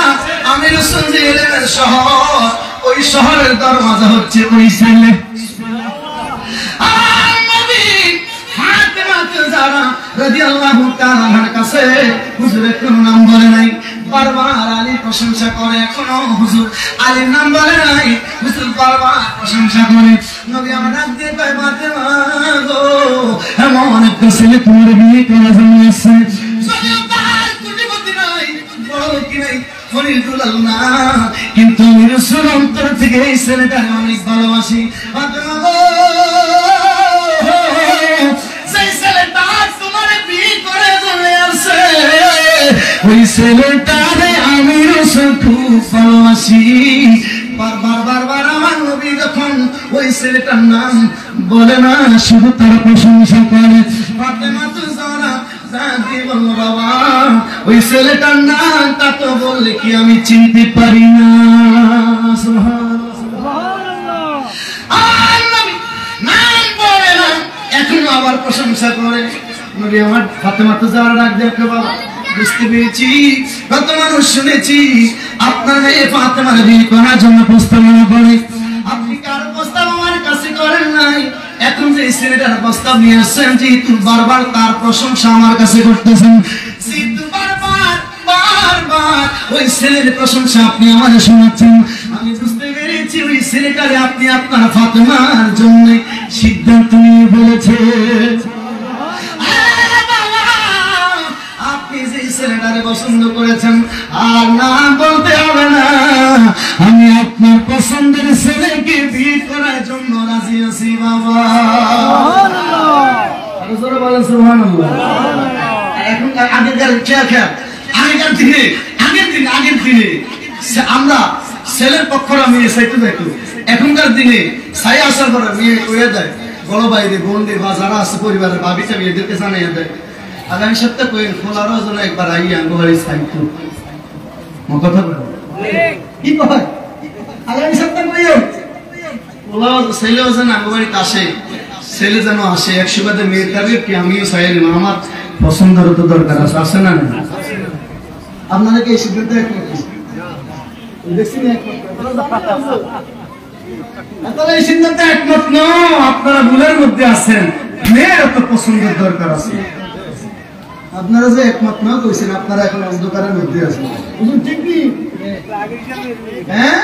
আমি রাসূল যে এলেন শহর, ওই শহরের দরওয়াজা হচ্ছে ওই ছেলে। আর নবী ফাতেমা যারা রাদিয়াল্লাহু তাআলার কাছে হুজুরের কোনো নাম বলে নাই, বারবার আলীর প্রশংসা করে, এখনো হুজুর আলীর নাম বলে নাই, হুজুর বারবার প্রশংসা করে। নবী আমার ডাক দিয়ে কয়, ফাতেমা গো, এমন একটা ছেলে তোমার বিয়ে করার জন্য আসছে, কিন্তু আমি রাসূল অন্তর থেকে এই ছেলেটাকে অনেক ভালোবাসি। ফাতেমা গো, সেই ছেলেটা তোমার বিয়ে করে চলে আসছে, ওই ছেলেটারে আমি রাসূল খুব ভালোবাসি। বারবার বারবার আমার নবী যখন ওই ছেলেটার নাম বলে না, শুধু তার প্রশংসা করে। ফাতেমা তো যারা বলল, বাবা ওই ছেলেটার নামটা তো বললে কি আমি চিনতে পারি না। নাম বলে না, এখনো আবার প্রশংসা করে। নবী আমার ফাতেমা তো যারা ডাক দেখে, বাবা বুঝতে পেরেছি, কত মানুষ শুনেছি আপনার মেয়ে ফাতেমার বিয়ে করার জন্য প্রস্তাবনা করে, আপনি কার প্রস্তাব আমার কাছে করেন নাই, এখন যে ছেলেটার প্রস্তাব নিয়ে আসছেন, যেহেতু বারবার তার প্রশংসা আমার কাছে করতেছেন, যেহেতু বারবার বারবার ওই ছেলের প্রশংসা আপনি আমাদের শোনাচ্ছেন, আমি বুঝতে পেরেছি ওই ছেলেটারে আপনি আপনার ফাতেমার জন্য সিদ্ধান্ত নিয়ে বলেছেন। আপনি যে ছেলেটারে পছন্দ করেছেন, আর না বলতে হবে না, আমি আপনার পছন্দের ছেলেকে বিয়ে করার জন্য রাজি আছি বাবা। সুবহানাল্লাহ। এখন আগের দিনে আমরা ছেলের পক্ষরা মেয়ে চাইতে যাইতো, এখনকার দিনে ছাই আসার পরে মেয়ে কইয়া যায়, বড় বাইরে বোন দিয়ে বা যারা আছে পরিবারের ভাবিটা মেয়েদেরকে জানাইয়া দেয়, আগামী সপ্তাহে কইন খোলারও যেন একবার আই আঙ্গবাড়ি চাইতো। কথা বলে কি কয়, আগামী সপ্তাহে কইও খোলাও ছেলেও যেন আঙ্গবাড়িতে আসে, ছেলে যেন আসে, 100 বাদে মেয়ের কাছে কি আমিও চাই না, আমার পছন্দের তো দরকার আছে, আছে না? আপনারা কি এই সিদ্ধান্ত একমত? দেখছি না আপনারা এই সিদ্ধান্তে একমত ন, আপনারা ভুলের মধ্যে আছেন, মেয়ের তো পছন্দের দরকার আছে। আপনারা যে একমত না কইছেন, আপনারা এখন অন্ধকারের মধ্যে আছেন, ঠিক কি? হ্যাঁ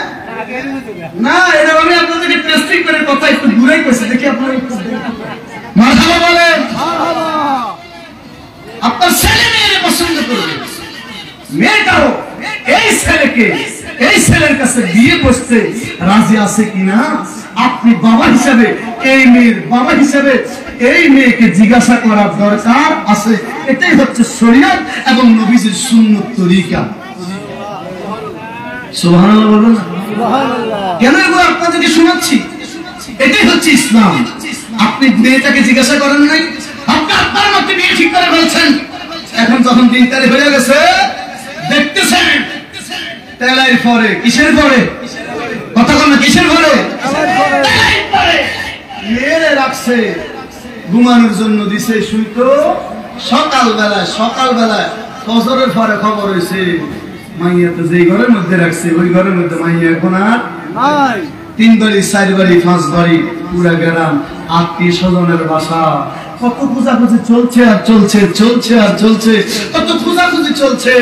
না, এটা আমি আপনাদেরকে টেস্টিং করে কথা একটু ঘুরাই কইছি, দেখি আপনারা মারহাবা বলেন। আপনার ছেলে মেয়ের পছন্দ করবে, মেয়েটাও এই ছেলেকে এই ছেলের কাছে বিয়ে বসতে রাজি আছে কিনা, আপনি বাবা হিসাবে এই মেয়ের বাবা হিসাবে এই মেয়েকে জিজ্ঞাসা করার দরকার আছে। এটাই হচ্ছে শরীয়ত এবং নবীজির সুন্নত তরিকা। সুবহানাল্লাহ বলবেন না? কেন এগুলো আপনাদেরকে শোনাচ্ছি? এটাই হচ্ছে ইসলাম। আপনি মেয়েটাকে জিজ্ঞাসা করেন নাই, আপনি আপনার মতে বিয়ে ঠিক করে ফেলছেন, এখন যখন 3 তারিখ হয়ে গেছে দেখতেছেন তেলাই পরে, কিসের পরে কথা বলেন, কিসের পরে? মেরে রাখছে, ঘুমানোর জন্য দিছে শুইতো, সকালবেলায় ফজরের পরে খবর হয়েছে মাইয়া তো যেই ঘরের মধ্যে রাখছে ওই ঘরের মধ্যে মাইয়া এখন আর নাই। 3 বাড়ি 4 বাড়ি 5 বাড়ি পুরা গ্রাম, আত্মীয় স্বজনের বাসা, কত খোঁজাখুঁজি চলছে আর চলছে, চলছে আর চলছে, কত খোঁজাখুঁজি চলছে।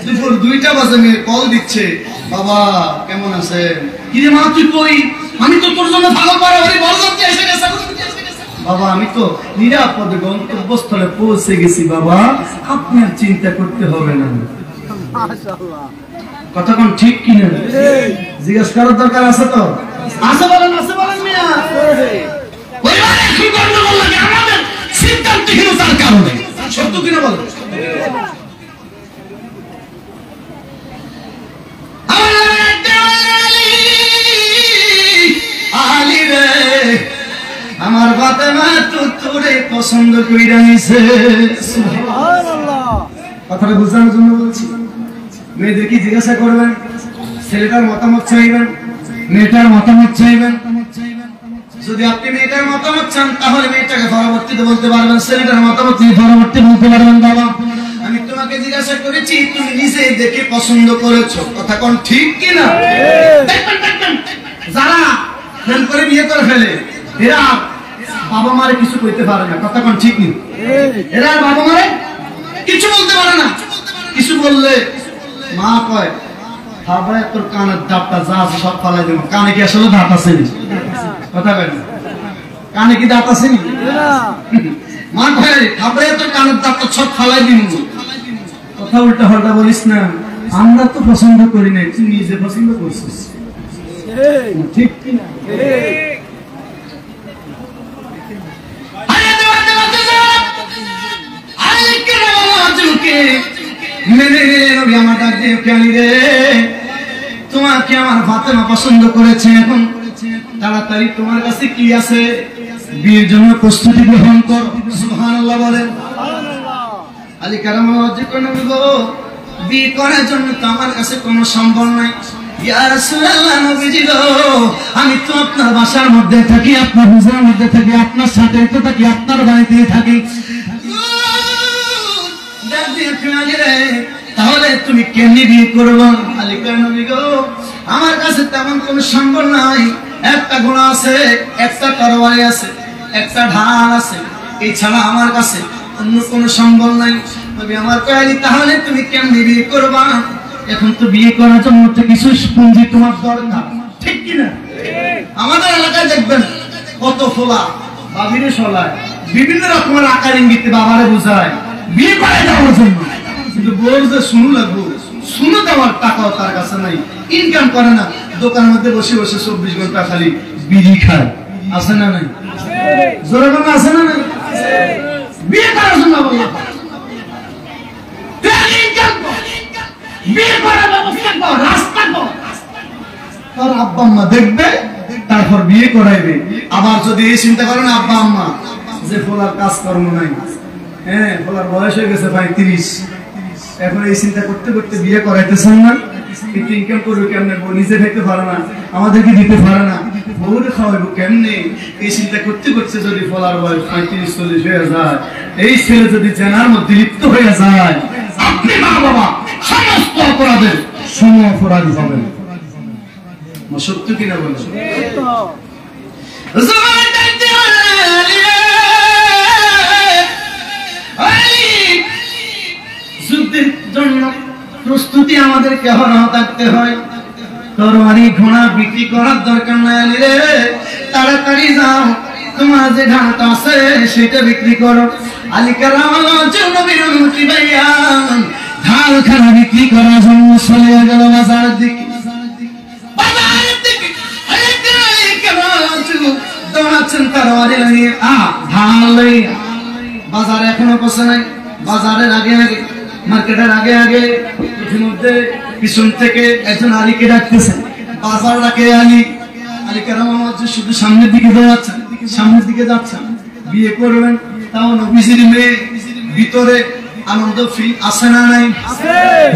দুপুর 2টা বাজে মেয়ে কল দিচ্ছে, বাবা কেমন আছে? কি রে মা তুই কই? আমি তো তোর জন্য ভালো করে ওই বড় করতে এসে গেছে। বাবা আমি তো নিরাপদে গন্তব্যস্থলে পৌঁছে গেছি বাবা, আপনি আর চিন্তা করতে হবে না। মাশাআল্লাহ, কথা কোন ঠিক কি না? জিজ্ঞেস করার দরকার আছে তো? আছে বলেন মিয়া। পরিবারে কি গন্ডগোল লাগে আমাদের সিদ্ধান্তহীনতার কারণে, সত্য কিনা বলেন? আলী রে আমার ফাতেমা তোরে পছন্দ কইরা নিছে। সুবহানাল্লাহ, কথাটা বোঝানোর জন্য বলছি। মেয়েদের কি জিজ্ঞাসা করবেন, ছেলেটার মতামত চাইবেন, মেয়েটার মতামত চাইবেন। যদি আপনি মেয়েটার মতামত চান তাহলে মেয়েটাকে পরবর্তীতে বলতে পারবেন, ছেলেটার মতামত নিয়ে পরবর্তী বলতে পারবেন বাবা আমি তোমাকে জিজ্ঞাসা করেছি, তুমি নিজে দেখে পছন্দ করেছো, কথা কোন ঠিক কিনা? যারা প্রেম করে বিয়ে করে ফেলে এরা বাবা মারে কিছু কইতে পারে না, কথা কোন ঠিক নেই? এরা বাবা মারে কিছু বলতে পারে না, কিছু বললে মা কয় ভাই তোর কানের দাঁতটা যা আছে সব ফালাই দেব। কানে কি আসলে দাঁত আছে? কথা বলেন, কানে কি দাঁত আছে? মা কয় ভাই তোর কানের দাঁতটা সব ফালাই দিব। কথা উল্টা পাল্টা বলিস না, আমরা তো পছন্দ করি না, তুই নিজে পছন্দ করছিস, ঠিক কিনা? তোমাকে আমার ফাতেমা পছন্দ করেছে, এখন তাড়াতাড়ি তোমার কাছে কি আছে, বিয়ের জন্য প্রস্তুতি গ্রহণ কর। সুবহানাল্লাহ বলেন। আলী কারামাল্লাহ বিয়ে করার জন্য তো আমার কাছে কোনো সম্বল নাই। ইয়া রাসূলুল্লাহ, নবীজি গো আমি তো আপনার বাসার মধ্যে থাকি, আপনার হুজরার মধ্যে থাকি, আপনার সাথে তো থাকি, আপনার বাড়িতে থাকি, তাহলে তুমি কেমনি বিয়ে করবো? আলী নবী গো আমার কাছে তেমন কোনো সম্বল নাই, একটা ঘোড়া আছে, একটা তরবারি আছে, একটা ঢাল আছে, এছাড়া আমার কাছে অন্য কোনো সম্বল নাই। নবী আমার কয় তাহলে তুমি কেমনি বিয়ে করবা? এখন তো বিয়ে করার জন্য তো কিছু পুঁজি তোমার দরকার, ঠিক কিনা? আমাদের এলাকায় দেখবেন কত ফোলা বাবিরে সলায়, বিভিন্ন রকমের আকার ইঙ্গিতে বাবারে বোঝায় বিয়ে করে দেওয়ার জন্য, কিন্তু বউ যে শুনু লাগবো, শুনে দেওয়ার টাকাও তার কাছে নাই, ইনকাম করে না, দোকানের মধ্যে বসে বসে 24 ঘন্টা খালি বিড়ি খায়। আছে না নাই? জোরে বলেন আছে না নাই? বিয়ে করার জন্য বললাম বিয়ে করার ব্যবস্থা কর, রাস্তা কর, তার আব্বা আম্মা দেখবে তারপর বিয়ে করাইবে। আবার যদি এই চিন্তা করেন আব্বা আম্মা যে ফলার কাজকর্ম নাই, হ্যাঁ ফলার বয়স হয়ে গেছে 35, এখন এই চিন্তা করতে করতে বিয়ে করাইতেছেন না, কিন্তু ইনকাম করবে কেমনে, বউ নিজে খাইতে পারে না, আমাদেরকে দিতে পারে না, বউরে খাওয়াইবো কেমনে, এই চিন্তা করতে করতে যদি ফলার বয়স 35-40 হয়ে যায়, এই ছেলে যদি জেনার মধ্যে লিপ্ত হয়ে যায়, আপনি মা বাবা সমস্ত অপরাধের সম অপরাধী হবেন। সত্য কিনা বলেন? যুদ্ধের জন্য প্রস্তুতি আমাদেরকে হরহ থাকতে হয়, তরবারি ঘোড়া বিক্রি করার দরকার নাই রে, তাড়াতাড়ি যাও তোমার যে ঢালটা আছে সেটা বিক্রি করো। আলী কারামাল্লাহ নবীর অনুমতি পাইয়া ঢালখানা বিক্রি করার জন্য চলে গেল বাজারের দিকে। দৌড়াচ্ছেন তরবারি লইয়া, ঢাল লইয়া, বাজারে এখনো পৌঁছে নাই, বাজারের আগে আগে, মার্কেটের আগে আগে, ইতিমধ্যে পিছন থেকে একজন আলীকে ডাকতেছেন, বাজার ডাকে আলী। আলী কারামাল্লাহ শুধু সামনের দিকে দৌড়াচ্ছেন, সামনের দিকে যাচ্ছেন, বিয়ে করবেন, তাও নবীজির মেয়ে, ভিতরে আনন্দ ফিল আছে না নাই?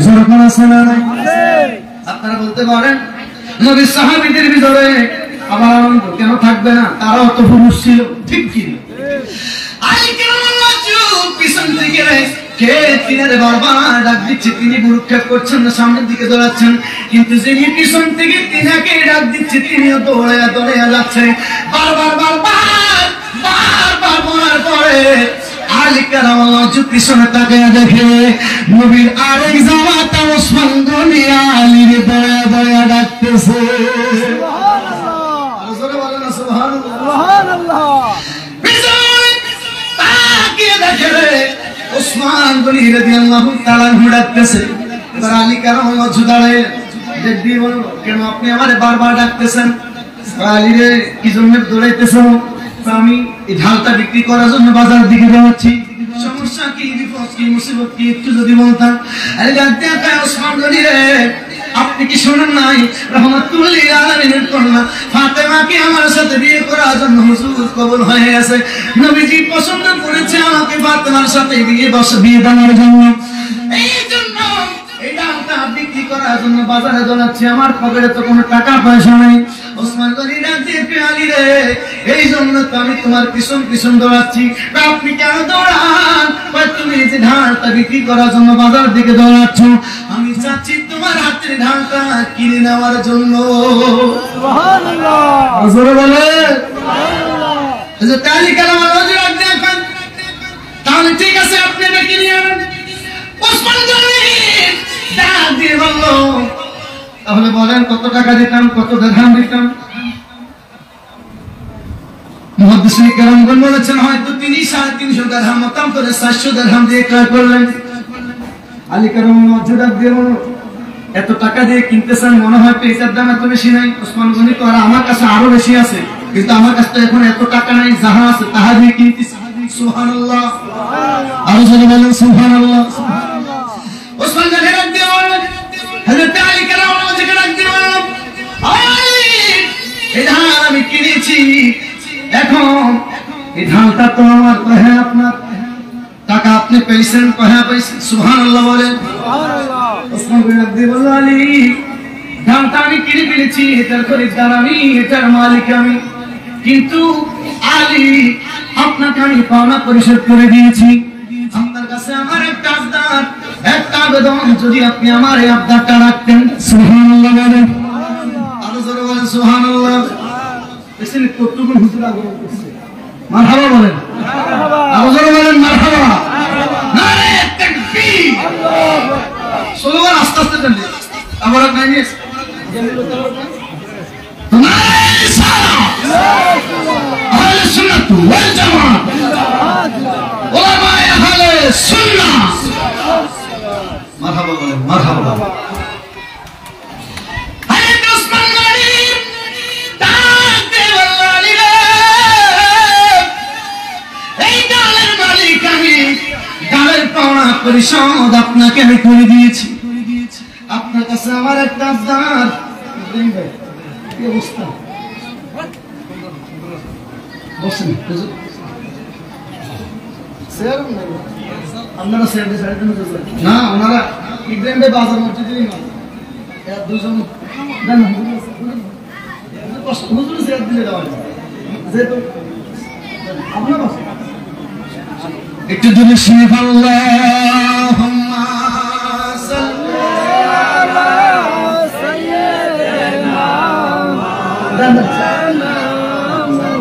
যখন আছে না নাই? আপনারা বলতে পারেন নবীর সাহাবীদের ভিতরে আবার আনন্দ কেন থাকবে না, তারাও তো পুরুষ ছিল, ঠিক কি? আলী কারামাল্লাহ পিছন থেকে কে তিনারে বারবার ডাক দিচ্ছে, তিনি ভ্রুক্ষেপ করছেন না, সামনের দিকে দৌড়াচ্ছেন, কিন্তু যিনি পিছন থেকে তিনাকে ডাক দিচ্ছে তিনিও দৌড়াইয়া দৌড়াইয়া যাচ্ছে, বারবার বারবার বারবার বলার পরে আলী কারামাল্লাহ পিছনে তাকিয়ে দেখে নবীর আরেক জামাতা ওসমান গনি আলীর দয়া দয়া ডাকতেছে। সুবহানাল্লাহ, আরো জোরে বলেন সুবহানাল্লাহ, সুবহানাল্লাহ। ওসমান গনি রাদিয়াল্লাহু তাআলা ডাকতেছে। এবার আলী কারামাল্লাহু দাঁড়ায় দেখবি বল, কেন আপনি আমারে বারবার ডাকতেছেন? আলী রে কি জন্য দৌড়াইতেছো? আমি এই ঢালটা বিক্রি করার জন্য বাজার দিকে যাচ্ছি। সমস্যা কি, বিপদ কি, মুসিবত কি একটু যদি বলতাম। আরে ডাকতে ওসমান গনি রে, আপনি কি শুনেন নাই রাহমাতুল লিল আলামিনের কন্যা ফাতেমাকে আমার সাথে বিয়ে করার জন্য হুজুর কবুল হয়ে গেছে। নবীজি পছন্দ করেছে আমাকে ফাতেমার সাথে বিয়ে দেওয়ার জন্য। এই জন্য এই ডালটা বিক্রি করার জন্য বাজারে দৌড়াচ্ছি, আমার পকেটে তো কোনো টাকা পয়সা নেই। ওসমান গনি রাজি আলী রে, এই জন্য তো আমি তোমার পিছন পিছন দৌড়াচ্ছি। আপনি কেন দৌড়ান? তুমি যে ঢালটা বিক্রি করার জন্য বাজার দিকে দৌড়াচ্ছ, আমি চাচ্ছি তোমার হাতের ঢালটা কিনে নেওয়ার জন্য। সুবহানাল্লাহ, জোরে বলে সুবহানাল্লাহ। হযরত আলী কারামাল্লাহু রাদিয়াল্লাহু আনহু, তাহলে ঠিক আছে আপনি এটা কিনে আনেন। ওসমান গনি ডাক দিয়ে বলল, তাহলে বলেন কত টাকা দিতাম, কত দিরহাম দিতাম? মুহাদ্দিসিন কেরামগণ বলেছেন হয়তো তিনি 350 দিরহাম মতাম করে 400 দিরহাম দিয়ে ক্রয় করলেন। আলী কারামাল্লাহু ডাক দিয়ে বলল, এত টাকা দিয়ে কিনতেছেন, মনে হয় এটার দাম এত বেশি নাই। ওসমান গনি তো, আর আমার কাছে আরো বেশি আছে, কিন্তু আমার কাছে এখন এত টাকা নাই, যাহা আছে তাহা দিয়ে কিনতেছি। সুবহানাল্লাহ, আরো জোরে বলেন সুবহানাল্লাহ। ওসমান গনি ডাক দিয়ে বলল, হযরত আলী কারামাল্লাহু ডাক দিয়ে বলল, এই ধান আমি কিনেছি, এখন এই ধানটা তো আমার, হ্যাঁ আপনার টাকা আপনি পেয়েছেন, হ্যাঁ পেয়েছেন। সুবহানাল্লাহ বলেন সুবহানাল্লাহ। ওসমান গনি ডাক দিয়ে বলল, আলী ধানটা আমি কিনে ফেলেছি, এটার খরিদ্দার আমি, এটার মালিক আমি, কিন্তু আলী আপনাকে আমি পাওনা পরিশোধ করে দিয়েছি। আপনার কাছে আমার একটা আবদার, একটা আবেদন, যদি আপনি আমার এই আবদারটা রাখতেন। সুবহানাল্লাহ বলেন, আরো জোরে বলেন সুবহানাল্লাহ। এসে কতগুলো হুজুর আগমন করছে, মারহাবা বলেন, আরো জোরে বলেন মারহাবা। নারে তাকবীর, আল্লাহু আকবার। স্লোগান আস্তে আস্তে দেন, আবার নাই নিয়ে নারে সালাত, আহলে সুন্নাত ওয়াল জামাত, উলামায়ে আহলে সুন্নাহ। মারহাবা বলেন, মারহাবা। হযরত ওসমান গনি ডাক দিয়ে বলল, আলী রে, এই ডালের মালিক আমি, ডালের পাওনা পরিশোধ আপনাকে আমি করে দিয়েছি। আপনার কাছে আমার একটা আবদার। কি অবস্থা? বসেন হুজুর, আপনারা না, ওনারা ইব্রাহিম ভাই বাজার মসজিদেরই না, দুজন হুজুর চেয়ার দিলে দেওয়া যেহেতু আপনারা একটু দূরে শুনে আল্লাহুম্মা সাল্লি আলা সাইয়্যিদিনা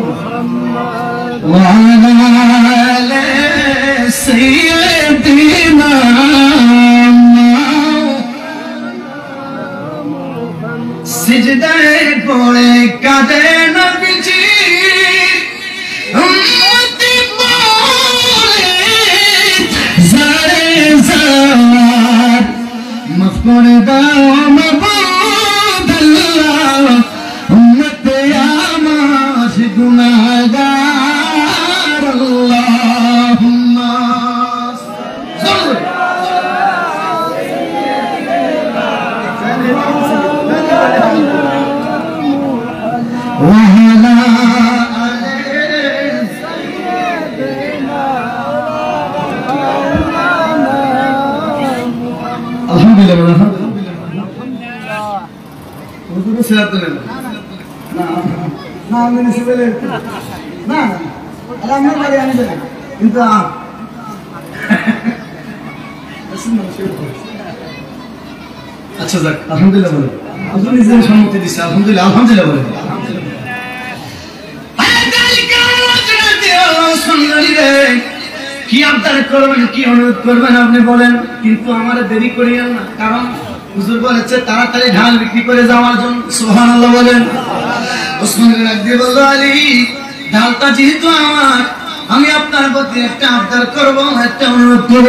মুহাম্মদ ওয়া আলা আলি সাইয়্যিদিনা সিজদায় পড়ে কাঁদে নবীজি, উম্মতি বলে জারে জার, মাফ করে দাও মাবুদাল্লাহ, উম্মতে আমার গুনাহগার। আল্লাহুম্মা وعلى آل سيدنا الحمد لله الحمد لله হুজুর সেরা দিলেন না না আমি নিছি বলে না না আল্লাহ বাড়ি আমি দেব কিন্তু আচ্ছা যাক আলহামদুলিল্লাহ বলে হুজুর নিজে সম্মতি দিছে আলহামদুলিল্লাহ আলহামদুলিল্লাহ বলে কি আবদার করবেন, কি অনুরোধ করবেন আপনি বলেন, কিন্তু আমার দেরি করিয়েন না, কারণ হুজুর বলেছে তাড়াতাড়ি ঢাল বিক্রি করে যাওয়ার জন্য। সুবহানাল্লাহ বলেন। ওসমান রাজি বলল, আলী ঢালটা যেহেতু আমার, আমি আপনার প্রতি একটা আবদার করব, একটা অনুরোধ করব।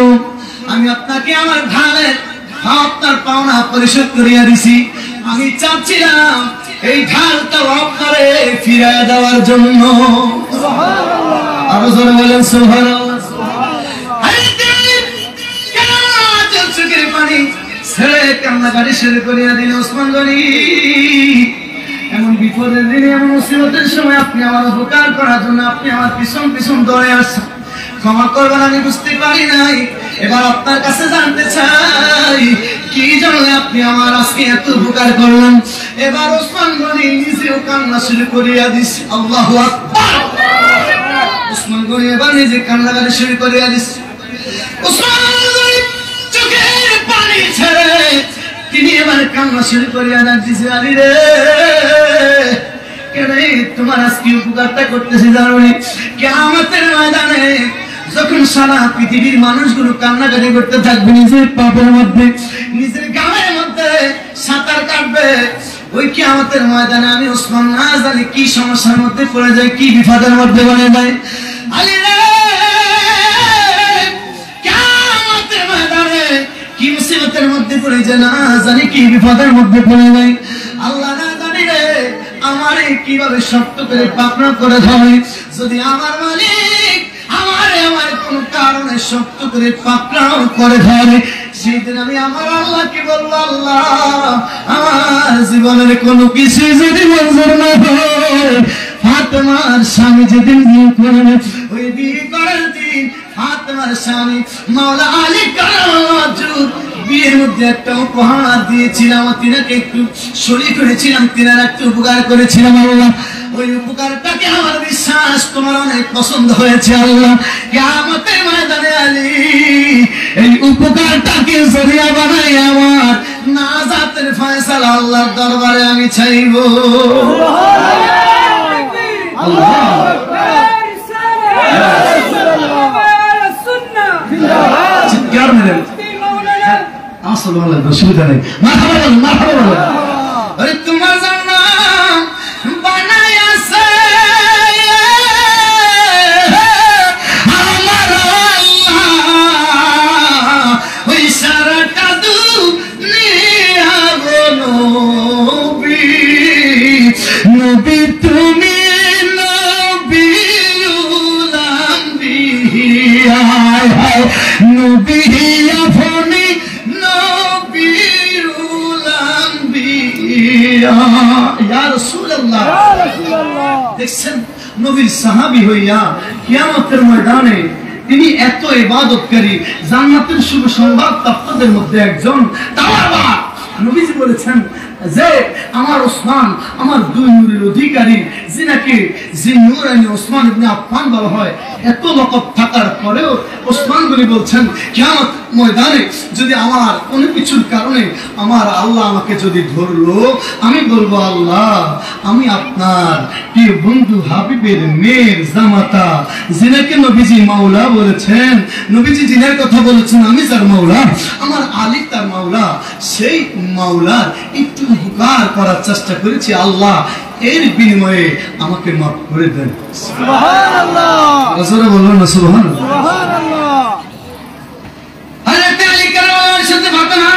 আমি আপনাকে আমার ঢালের আপনার পাওনা পরিশোধ করিয়া দিছি। আমি চাচ্ছিলাম এই ঢালটাও আপনারে ফিরিয়ে দেওয়ার জন্য। আরো জোরে বলেন সুবহানাল্লাহ। চোখের পানি ছেড়ে কান্নাকাটি শুরু করিয়া দিল ওসমান গনি। এমন বিপদের দিনে, এমন মুসিবতের সময় আপনি আমার উপকার করার জন্য আপনি আমার পিছন পিছন দৌড়ে আসছেন। ক্ষমা করবেন, আমি বুঝতে পারি নাই। এবার আপনার কাছে জানতে চাই কি জন্য আপনি আমার আজকে এত উপকার করলেন। এবার ওসমান গনি নিজেও কান্না শুরু করিয়া দিছে। আল্লাহু আকবার। ওসমান গনি এবার নিজে কান্নাকাটি শুরু করিয়া দিছে। ওসমান গনি চোখের পানি ছেড়ে তিনি এবার কান্না শুরু করিয়া দিছে। আলী রে, কেন তোমার আজকে উপকারটা করতেছি জানো? কিয়ামতের ময়দানে যখন সারা পৃথিবীর মানুষগুলো কান্নাকাটি করতে থাকবে, নিজের পাপের মধ্যে, নিজের গায়ের মধ্যে সাঁতার কাটবে, ওই কিয়ামতের ময়দানে আমি ওসমান না জানি কি সমস্যার মধ্যে পড়ে যায়, কি বিপদের মধ্যে পড়ে যায়। আলী রে, কিয়ামতের ময়দানে কি মুসিবতের মধ্যে পড়ে যায়, না জানি কি বিপদের মধ্যে পড়ে যায়। আল্লাহ না জানি রে আমারে কিভাবে শক্ত করে পাকড়াও করে ধরে। যদি আমার মালিক আমার কোন কারণে শক্ত করে পাকড়াও করে ধরে, সেদিন আমি আমার আল্লাহকে বলবো, আল্লাহ আমার জীবনের কোনো কিছু যদি মঞ্জুর না হয়, ফাতেমার স্বামী যেদিন বিয়ে করবে, ওই বিয়ে করার দিন ফাতেমার স্বামী মাওলা আলী কারামাতুল্লাহ বিয়ের মধ্যে একটা উপহার দিয়েছিলাম, তিনাকে একটু শরীক করেছিলাম, তিনার একটু উপকার করেছিলাম। আল্লাহ ওই উপকারটাকে আমার বিশ্বাস তোমার অনেক পছন্দ হয়েছে। আল্লাহ কিয়ামতের ময়দানে আলী এই উপকারটাকে জরিয়া বানাই আমার নাজাতের ফয়সালা আল্লাহর দরবারে আমি চাইব। আল্লাহ চিৎকার মেরে আসল বলেন, অসুবিধা নেই। মারহাবা বলেন, মারহাবা বলেন। আরে তোমার জন্য বানাই আছে আমার আল্লাহ, ওই সারাটা দুনিয়া গো নবী, নবী তুমি নবীউল আম্বিয়া, নবী আপনি নবীউল আম্বিয়া। ইয়া রাসূলুল্লাহ, দেখছেন নবীর সাহাবী হইয়া কিয়ামতের ময়দানে তিনি এত ইবাদতকারী, জান্নাতের শুভ সংবাদ প্রাপ্তদের মধ্যে একজন। তাওয়াবা নবীজি বলেছেন যে আমার ওসমান আমার দুই নূরের অধিকারী, যিনাকে জিন্নুরাইনি ওসমান ইবনে আফফান বলা হয়। এত লকব থাকার পরেও ওসমান গনি বলছেন কিয়ামত ময়দানে যদি আমার কোনো কিছুর কারণে আমার আল্লাহ আমাকে যদি ধরলো, আমি বলবো আল্লাহ আমি আপনার প্রিয় বন্ধু হাবিবের মেয়ের জামাতা, যিনাকে নবীজি মাওলা বলেছেন, নবীজি যিনার কথা বলেছেন আমি যার মাওলা, আমার আলী তার মাওলা, সেই মাওলার একটু উপকার করার চেষ্টা করেছি। আল্লাহ এর বিনিময়ে আমাকে মাফ করে দেন। সুবহানাল্লাহ, রাসূল বললেন না সুবহানাল্লাহ, সুবহানাল্লাহ। হযরত আলী কারামার সাথে ঘটনা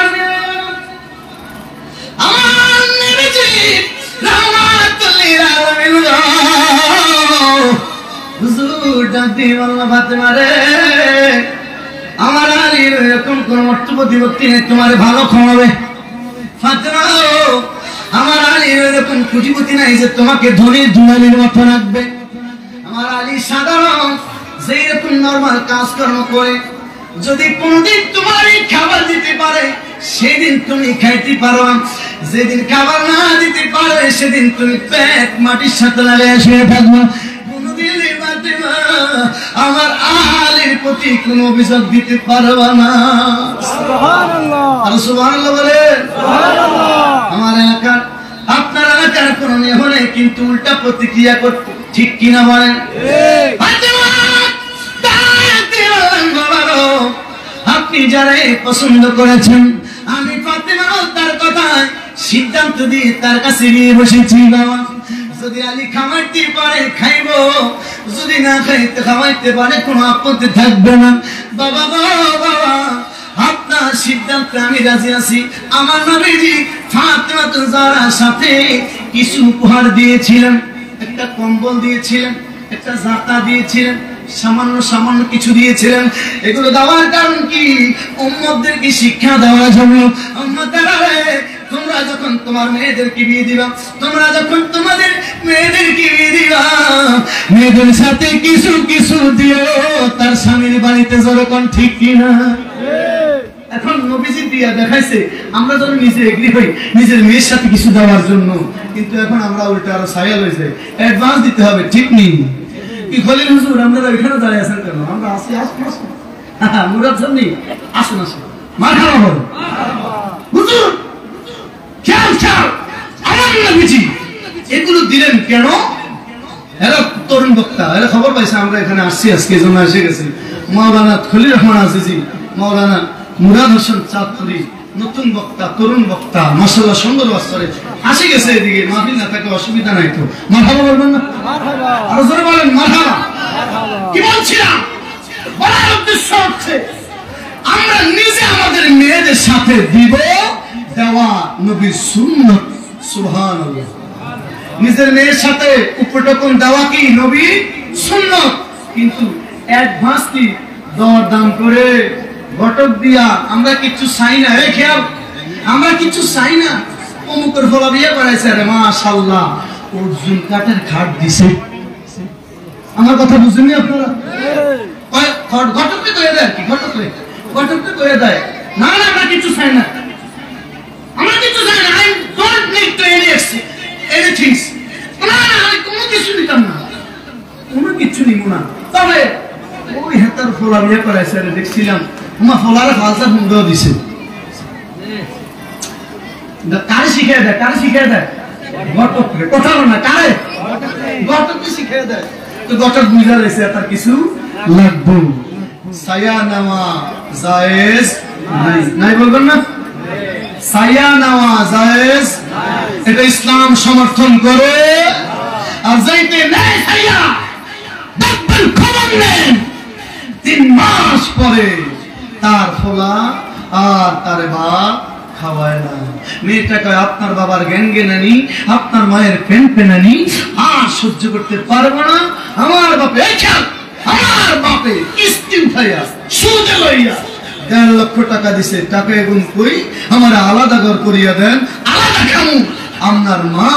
আমার নবীজি রাহমাতুল লিল আলামিন হুজুর ডাকতে আল্লাহ ফাতেমা রে, আমার আলীর এরকম কোন অর্থপ্রতিপত্তি নেই, তোমার ভালো খাওয়াবে। ফাতেমা আমার আলীর এরকম কুটিপতি নাই যে তোমাকে ধরে দুলালির মতো রাখবে। আমার আলী সাধারণ যে এরকম নরমাল কাজকর্ম করে, যদি কোনদিন তোমার খাবার দিতে পারে সেদিন তুমি খাইতে পারো, যেদিন খাবার না দিতে পারে সেদিন তুমি পেট মাটির সাথে লাগিয়ে শুয়ে থাকবে। কোনদিন ফাতেমা আমার আলীর প্রতি কোনো অভিযোগ দিতে পারবা না। সুবহানাল্লাহ, আর সুবহানাল্লাহ বলে। সুবহানাল্লাহ। আমার এলাকার আপনার এলাকার কোন নিয়ম নেই, কিন্তু উল্টা প্রতিক্রিয়া করতে, ঠিক কিনা বলেন? আপনি যারা পছন্দ করেছেন, আমি ফাতেমা তার কথায় সিদ্ধান্ত দিয়ে তার কাছে নিয়ে বসেছি। বাবা যদি আলী খামারটি পারে খাইব, যদি না খাইতে খাওয়াইতে পারে কোনো আপত্তি থাকবে না। বাবা বাবা আপনার সিদ্ধান্তে আমি রাজি আছি। আমার নবীজি ফাতেমা জাহরার সাথে কিছু উপহার দিয়েছিলেন, একটা কম্বল দিয়েছিলেন, একটা জাতা দিয়েছিলেন, সামান্য সামান্য কিছু দিয়েছিলেন। এগুলো দেওয়ার কারণ কি? উম্মতদেরকে শিক্ষা দেওয়ার জন্য। উম্মতেরা তোমরা যখন তোমার মেয়েদেরকে বিয়ে দিবা, তোমরা যখন তোমাদের মেয়েদেরকে বিয়ে দিবা, মেয়েদের সাথে কিছু কিছু দিও তার স্বামীর বাড়িতে যখন, ঠিক কিনা? এখন নবীজি দিয়া দেখাইছে আমরা যেন নিজে এগ্রি হই নিজের মেয়ের সাথে কিছু দেওয়ার জন্য, কিন্তু এখন আমরা উল্টা আরো ছায়া লইছে অ্যাডভান্স দিতে হবে, ঠিক নেই কি? খলিল হুজুর আপনারা এখানে দাঁড়িয়ে আছেন কেন? আমরা আসি, আসুন আসুন, মুরাদ সামনে আসুন আসুন, মারহাবা বলো হুজুর, খেয়াল খেয়াল আমার নবীজি এগুলো দিলেন কেন? এরা তরুণ বক্তা, এরা খবর পাইছে আমরা এখানে আসছি, আজকে জন্য এসে গেছি। মাওলানা খলিল রহমান আজিজি, মাওলানা মুরাদ হোসেন চাঁদপুরি, নতুন বক্তা, তরুণ বক্তা, মাশাআল্লাহ সুন্দর বস্ত্রে আসে গেছে এদিকে। মাহফিল না থাকলে অসুবিধা নাই তো, মারহাবা বলবেন না? আরো জোরে বলেন মারহাবা। কি বলছিলাম? বলার উদ্দেশ্য হচ্ছে আমরা নিজে আমাদের মেয়েদের সাথে দিব, দেওয়া নবীর সুন্নাত। সুবহানাল্লাহ। নিজের মেয়ের সাথে উপটকন দেওয়া কি নবীর সুন্নাত, কিন্তু অ্যাডভান্স কি দরদাম করে ঘটক দিয়া আমরা কিছু চাই না। এই খেয়াল, আমরা কিছু চাই না। অমুকের ফলা বিয়ে করাইছে, রে মাশাআল্লাহ অর্জুন কাঠের খাট দিছে। আমার কথা বুঝেননি আপনারা? ঘটককে কয়ে দেয় কি? ঘটককে কয়ে দেয় না না আমরা কিছু চাই না, আমরা কিছু চাই না, I don't need to anything. না না আমি কোনো কিছু নিতাম না, কোনো কিছু নিব না। তবে ওই হাতার ফলা বিয়ে করাইছে, রে দেখছিলাম আমার ফলারে ফালসা বন্ধ দিছে। কারে শিখিয়ে দেয়? কারে শিখিয়ে দেয়? ঘটককে। কথা বল না, কারে? ঘটককে শিখিয়ে দেয়। তো ঘটক বুঝা রয়েছে তার কিছু লাগবে। ছায়া নেওয়া জায়েজ নাই, নাই বলবেন না? ছায়া নেওয়া জায়েজ, এটা ইসলাম সমর্থন করে। আর যাইতে নেই ছায়া, দেখবেন খবর নেন 3 মাস পরে তার ফলা আর তার বাপ খাওয়ায় না। মেয়েটা কয় আপনার বাবার জ্ঞান জ্ঞানানি, আপনার মায়ের পেন পেনানি আর সহ্য করতে পারবো না। আমার বাপে আমার বাপে কিস্তি উঠাইয়া সুদে লইয়া 1.5 লক্ষ টাকা দিছে, টাকা এবং কই আমার আলাদা ঘর করিয়া দেন, আলাদা খামু। আপনার মা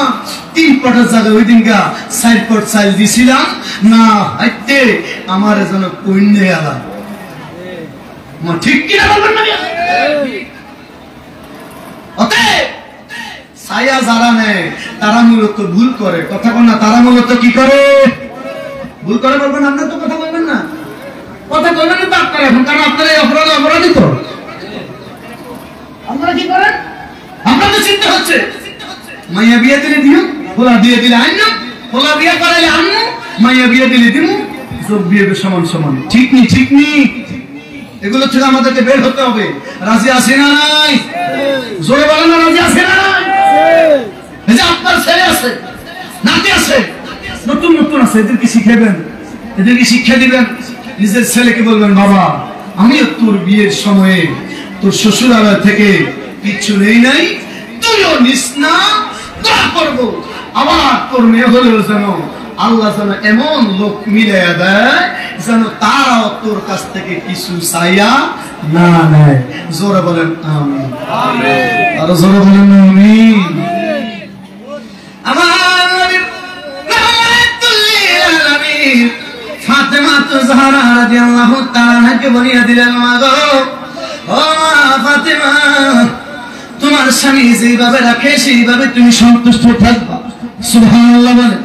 3 পটের জায়গায় ওই দিনকা 4 পট চাল দিছিলাম না, হাইতে আমার যেন কইনে আলা। মা ঠিক কিনা বলবেন না? ছায়া যারা নেয় তারা মূলত ভুল করে। কথা বল না, তারা মূলত কি করে? ভুল করে। বলবেন আপনার তো কথা বলবেন না, কথা বলবেন না আপনারা এখন, কারণ আপনারা এই অপরাধী তো। আপনারা কি করেন? আপনাদের চিন্তা হচ্ছে মাইয়া বিয়ে দিলে দিও, ফোলা দিয়ে দিলে আইন, ফোলা বিয়ে করাইলে আনু, মাইয়া বিয়ে দিলে দিমু, সব বিয়ে সমান সমান। ঠিক নি? ঠিক নি? এগুলো থেকে আমাদেরকে বের হতে হবে। রাজি আছে না নাই? জোরে বলেন না, রাজি আছে না নাই? এই যে আপনার ছেলে আছে, নাতি আছে, নতুন নতুন আছে, এদেরকে শিখাবেন, এদেরকে শিক্ষা দিবেন। নিজের ছেলেকে বলবেন বাবা আমিও তোর বিয়ের সময়ে তোর শ্বশুরালয় থেকে কিচ্ছু নেই নাই, তুইও নিস না, দোয়া করবো আবার তোর মেয়ে হলেও যেন আল্লাহ যেন এমন লোক মিলাইয়া দেয় যেন তারাও তোর কাছ থেকে কিছু চাইয়া না নেয়। জোরে বলেন আমিন। আরো জোরে বলেন আমিন। আমার নবীর রহমাতুল লিল আলামিন ফাতেমা জাহরা রাদিয়াল্লাহু তাআলা কে বলিয়া দিলেন, মা গো ও ফাতেমা, তোমার স্বামী যেভাবে রাখে সেইভাবে তুমি সন্তুষ্ট থাকবা। সুবহানাল্লাহ বলেন।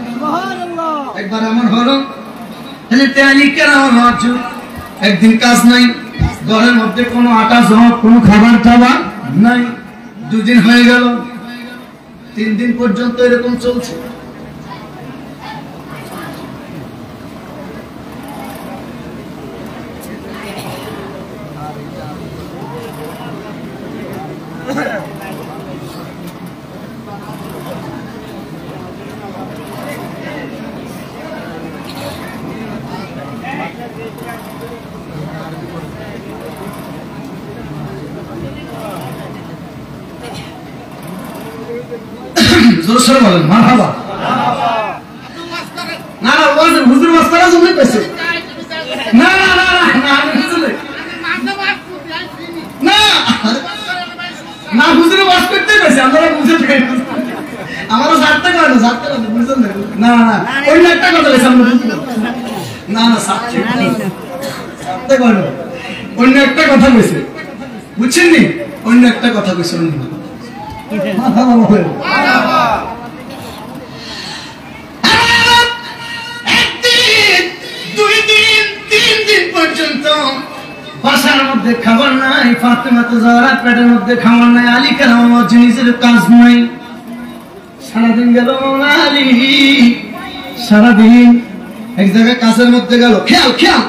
একবার আমার হলো একদিন কাজ নাই, ঘরের মধ্যে কোনো আটা জমা, কোনো খাবার টাবার নাই। 2 দিন হয়ে গেল, 3 দিন পর্যন্ত এরকম চলছে। জোরে বলেন মারহাবা। না না বলেন হুজুর ওয়াজ করার জন্য পেছে। না না না না আমি বুঝলে না না হুজুর ওয়াজ করতে পেছে আমরা বুঝে থাকি আমারও জানতে পারে না জানতে পারে বুঝছেন না না অন্য একটা কথা বলেছে আমরা না না সাথে জানতে পারে অন্য একটা কথা কইছে বুঝছেন নি অন্য একটা কথা কইছে অন্য পর্যন্ত বাসার মধ্যে খাবার নাই, ফাতেমা তো জাহরা পেটের মধ্যে খাবার নাই, আলী কেরাম নিজের কাজ নাই, সারাদিন গেল মৌলা আলী সারাদিন এক জায়গায় কাজের মধ্যে গেল। খেয়াল খেয়াল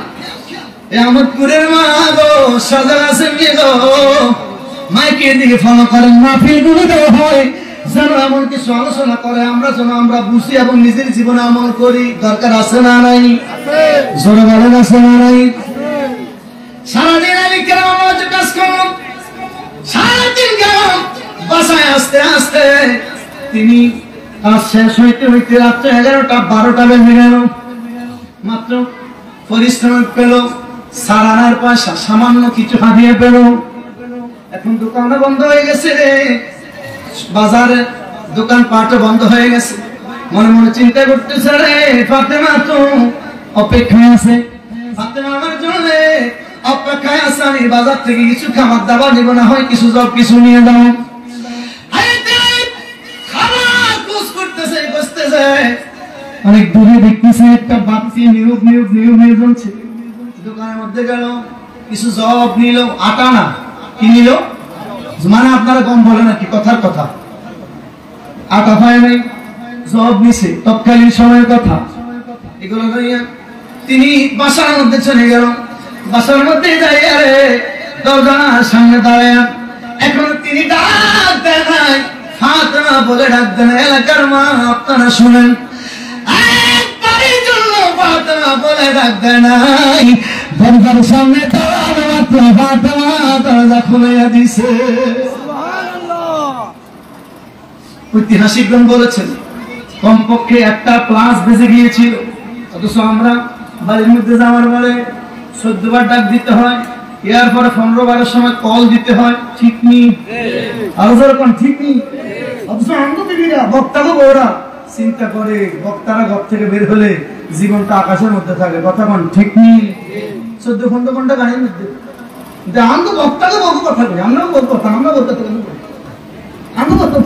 এ আমার পুরের মা গো সাজা আছে গো মাইকে দিকে ফলো করেন মাহফিল গুলো দেওয়া হয় যেন এমন কিছু আলোচনা করে আমরা যেন আমরা বুঝি এবং নিজের জীবনে আমল করি। দরকার আছে না নাই? জোরে বলেন আছে না নাই? সারাদিন আলী কেরাম কাজ করলাম, সারাদিন গেলাম বাসায় আসতে আসতে তিনি কাজ শেষ হইতে হইতে রাত্রে 11টা 12টা বেজে গেল। মাত্র পরিশ্রম পেল, সারানার পয়সা সামান্য কিছু হারিয়ে পেল। এখন দোকানও বন্ধ হয়ে গেছে রে, বাজারে দোকান পাটও বন্ধ হয়ে গেছে। মনে মনে চিন্তা করতেছে রে ফাতেমা তো অপেক্ষায় আছে, ফাতেমা আমার জন্য অপেক্ষায় আছে, আমি বাজার থেকে কিছু খাবার দাবার নিব না হয় কিছু সব কিছু নিয়ে দাও। অনেক দূরে দেখতেছে একটা বাতি নিয়োগ নিয়োগ নিয়োগ নিয়োগ জ্বলছে। দোকানের মধ্যে গেল কিছু জব নিল, আটা না কি নিল মানে আপনারা কম বলে নাকি কথার কথা, আটা পায় নাই জব নিছে তৎকালীন সময়ের কথা। এগুলো তিনি বাসার মধ্যে চলে গেল, বাসার মধ্যে দাঁড়িয়ে দরজার সামনে দাঁড়ায়। এখন তিনি ডাক দেন নাই, ফাতেমা বলে ডাক দেন এলাকার মা আপনারা শুনেন, একবারের জন্য ফাতেমা বলে ডাক দেন নাই, দরজার সামনে দাঁড়ানো মাত্র ফাতেমা দরজা খুলে দিছে। ঐতিহাসিকগণ বলেছেন কমপক্ষে 1টা প্লাস বেজে গিয়েছিল, অথচ আমরা বাড়ির মধ্যে যাওয়ার পরে 14 বার ডাক দিতে হয়, এর পরে 15-12 সময় কল দিতে হয়, ঠিক নেই? আরো যেরকম ঠিক নেই, অথচ অন্ধদেবীরা বক্তাকে বউরা চিন্তা করে বক্তারা ঘর থেকে বের হলে জীবনটা আকাশের মধ্যে থাকে, কথা কোন ঠিক নেই? 14-15 ঘন্টা গাড়ির মধ্যে আমরা বক্তাকে বলবো কথা বলি, আমরাও বলবো কথা, আমরা বলতে থাকি আমরা বলতে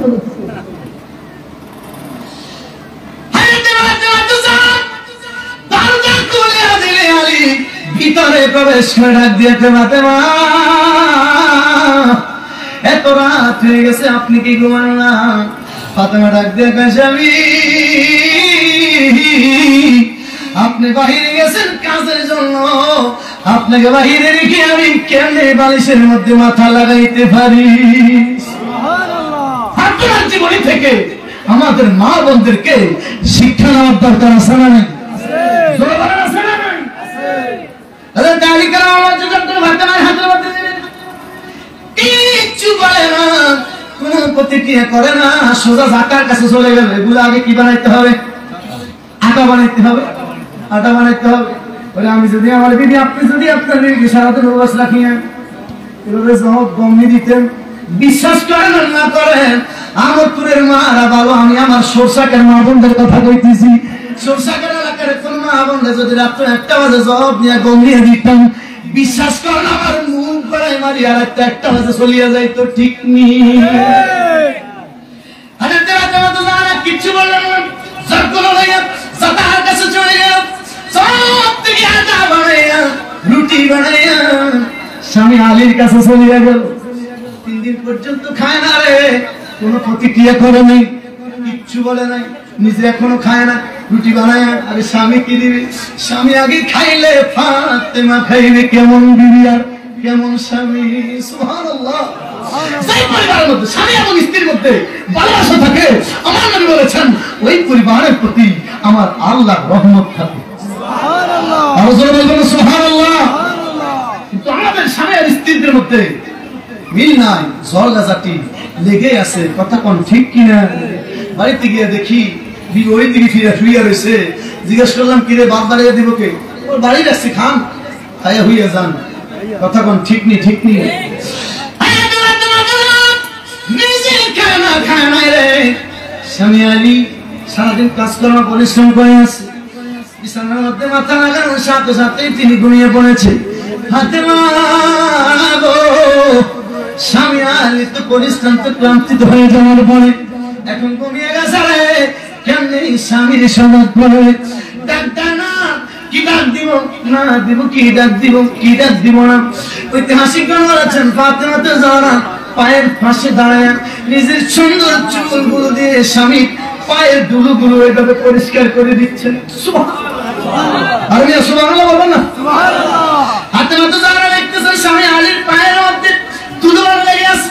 ভিতরে প্রবেশ করে ডাক দিয়েছে ফাতেমা এত রাত হয়ে গেছে আপনি কি ঘুমান না? ফাতেমা ডাক দিয়ে কাছে আমি আপনি বাহিরে গেছেন কাজের জন্য, আপনাকে বাহিরে রেখে আমি কেমনে বালিশের মধ্যে মাথা লাগাইতে পারি? আপনার জীবনী থেকে আমাদের মা বোনদেরকে শিক্ষা নেওয়ার দরকার আছে না নাই? প্রতিক্রিয়া করে না, সোজা জাকার কাছে চলে গেল। এগুলো আগে কি বানাইতে হবে? আটা বানাইতে হবে, আটা বানাইতে হবে। বলে আমি যদি আমার বিবি আপনি যদি আপনার বিবিকে সারাদিন উপবাস রাখিয়া এভাবে গমনি দিতেন, বিশ্বাস করেন না করেন আমরপুরের মারা ভালো, আমি আমার সরষাকের মা বোনদের কথা কইতেছি। সরষাকের এলাকার কোন মা বোনদের যদি রাত্রে 1টা বাজে জব নিয়ে গমনিয়ে দিতাম, বিশ্বাস করেন আমার মুখ গড়াই মারি আর 1টা বাজে চলিয়া যাইতো, ঠিক নেই? কিচ্ছু বললাম না, কাছে চলে গেল, সব থেকে আটা বানাইয়া রুটি বানাইয়া স্বামী আলীর কাছে চলিয়া গেল। 3 দিন পর্যন্ত খায় না রে, কোন প্রতিক্রিয়া করে নাই, কিচ্ছু বলে নাই, নিজে এখনো খায় না, রুটি বানায়। আরে স্বামী কি দিবে? স্বামী আগে খাইলে ফাতেমা খাইবে কেমন বিবি আর কেমন স্বামী। সুবহানাল্লাহ। সেই পরিবারের মধ্যে স্বামী এবং স্ত্রীর মধ্যে ভালোবাসা থাকে, আমার নবী বলেছেন ওই পরিবারের প্রতি আমার আল্লাহর রহমত থাকে। সুবহানাল্লাহ। আর জোরে বলবেন সুবহানাল্লাহ। কিন্তু আমাদের স্বামী আর স্ত্রীদের মধ্যে মিল নাই, ঝগড়াঝাটি লেগে আছে, কথা কোন ঠিক কিনা? বাড়িতে গিয়ে দেখি ওই দিকে ফিরে শুয়ে রয়েছে। জিজ্ঞেস করলাম কিরে বাপ বাড়িয়ে দিব কে? ওর বাড়ি রাখছি খান খাইয়া হইয়া যান। কথা কোন ঠিক নি ঠিক নি নিজে খানা খায় নাই রে। স্বামী আলী সারাদিন কাজকর্ম পরিশ্রম করে আছে, বিছানার মধ্যে মাথা লাগানোর সাথে সাথেই তিনি ঘুমিয়ে পড়েছে। হাতে গো স্বামী আলী তো পরিশ্রান্ত ক্লান্তিত হয়ে যাওয়ার পরে এখন ঘুমিয়ে গেছে রে। কেমনি স্বামীর সমাজ পড়ে ডাক্তার না কি ডাক দিব না দিব, কি ডাক দিব কি ডাক দিব না। ঐতিহাসিক বলেছেন ফাতেমা তো জাহরা পায়ের পাশে দাঁড়ায় নিজের সুন্দর চুলগুলো দিয়ে স্বামী পায়ের ধুলোগুলো এইভাবে পরিষ্কার করে দিচ্ছেন। সুবহানাল্লাহ, আর মিয়া সুবহানাল্লাহ বলবেন না? সুবহানাল্লাহ। ফাতেমা তো জাহরা দেখতেছেন স্বামী আলীর পায়ের মধ্যে ধুলো লেগে আছে,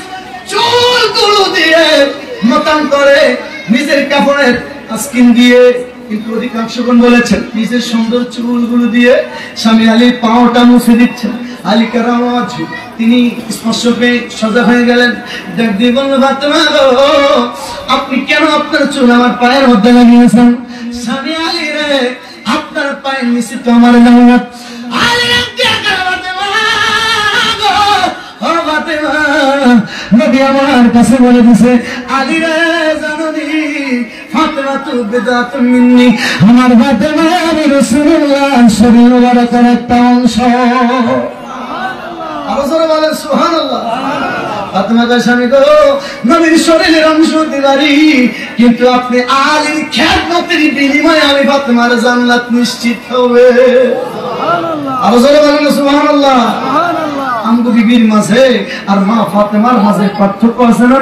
চুলগুলো দিয়ে মতাম করে নিজের কাপড়ের আস্কিন দিয়ে, কিন্তু অধিকাংশগণ বলেছেন নিজের সুন্দর চুলগুলো দিয়ে স্বামী আলীর পাওটা মুছে দিচ্ছেন। আলী কারামাত তিনি স্পর্শ পেয়ে সজাগ হয়ে গেলেন। দেখ দিয়ে বলল ফাতেমা গো আপনি কেন আপনার চুল আমার পায়ের মধ্যে লাগিয়েছেন? স্বামী আলী রে আপনার পায়ের নিচে তো আমার জান্নাত। আলী নবী আমার কাছে বলে দিছে আলী রে জানি ফাতেমা তো বিদাতুন মিন্নি, আমার ফাতেমা আমি রাসূলুল্লাহ শরীর মুবারকের একটা অংশ। আরো জোরে বলেন সুবহানাল্লাহ। ফাতেমা তার স্বামী গো নবীর শরীরের অংশ দিবারি, কিন্তু আপনি আলীর খেদমতের বিনিময়ে আমি ফাতেমার জান্নাত নিশ্চিত হবে। সুবহানাল্লাহ। আরো জোরে বলেন সুবহানাল্লাহ। আমগো বিবির মাঝে আর মা ফাতেমার মাঝে পার্থক্য আছে না?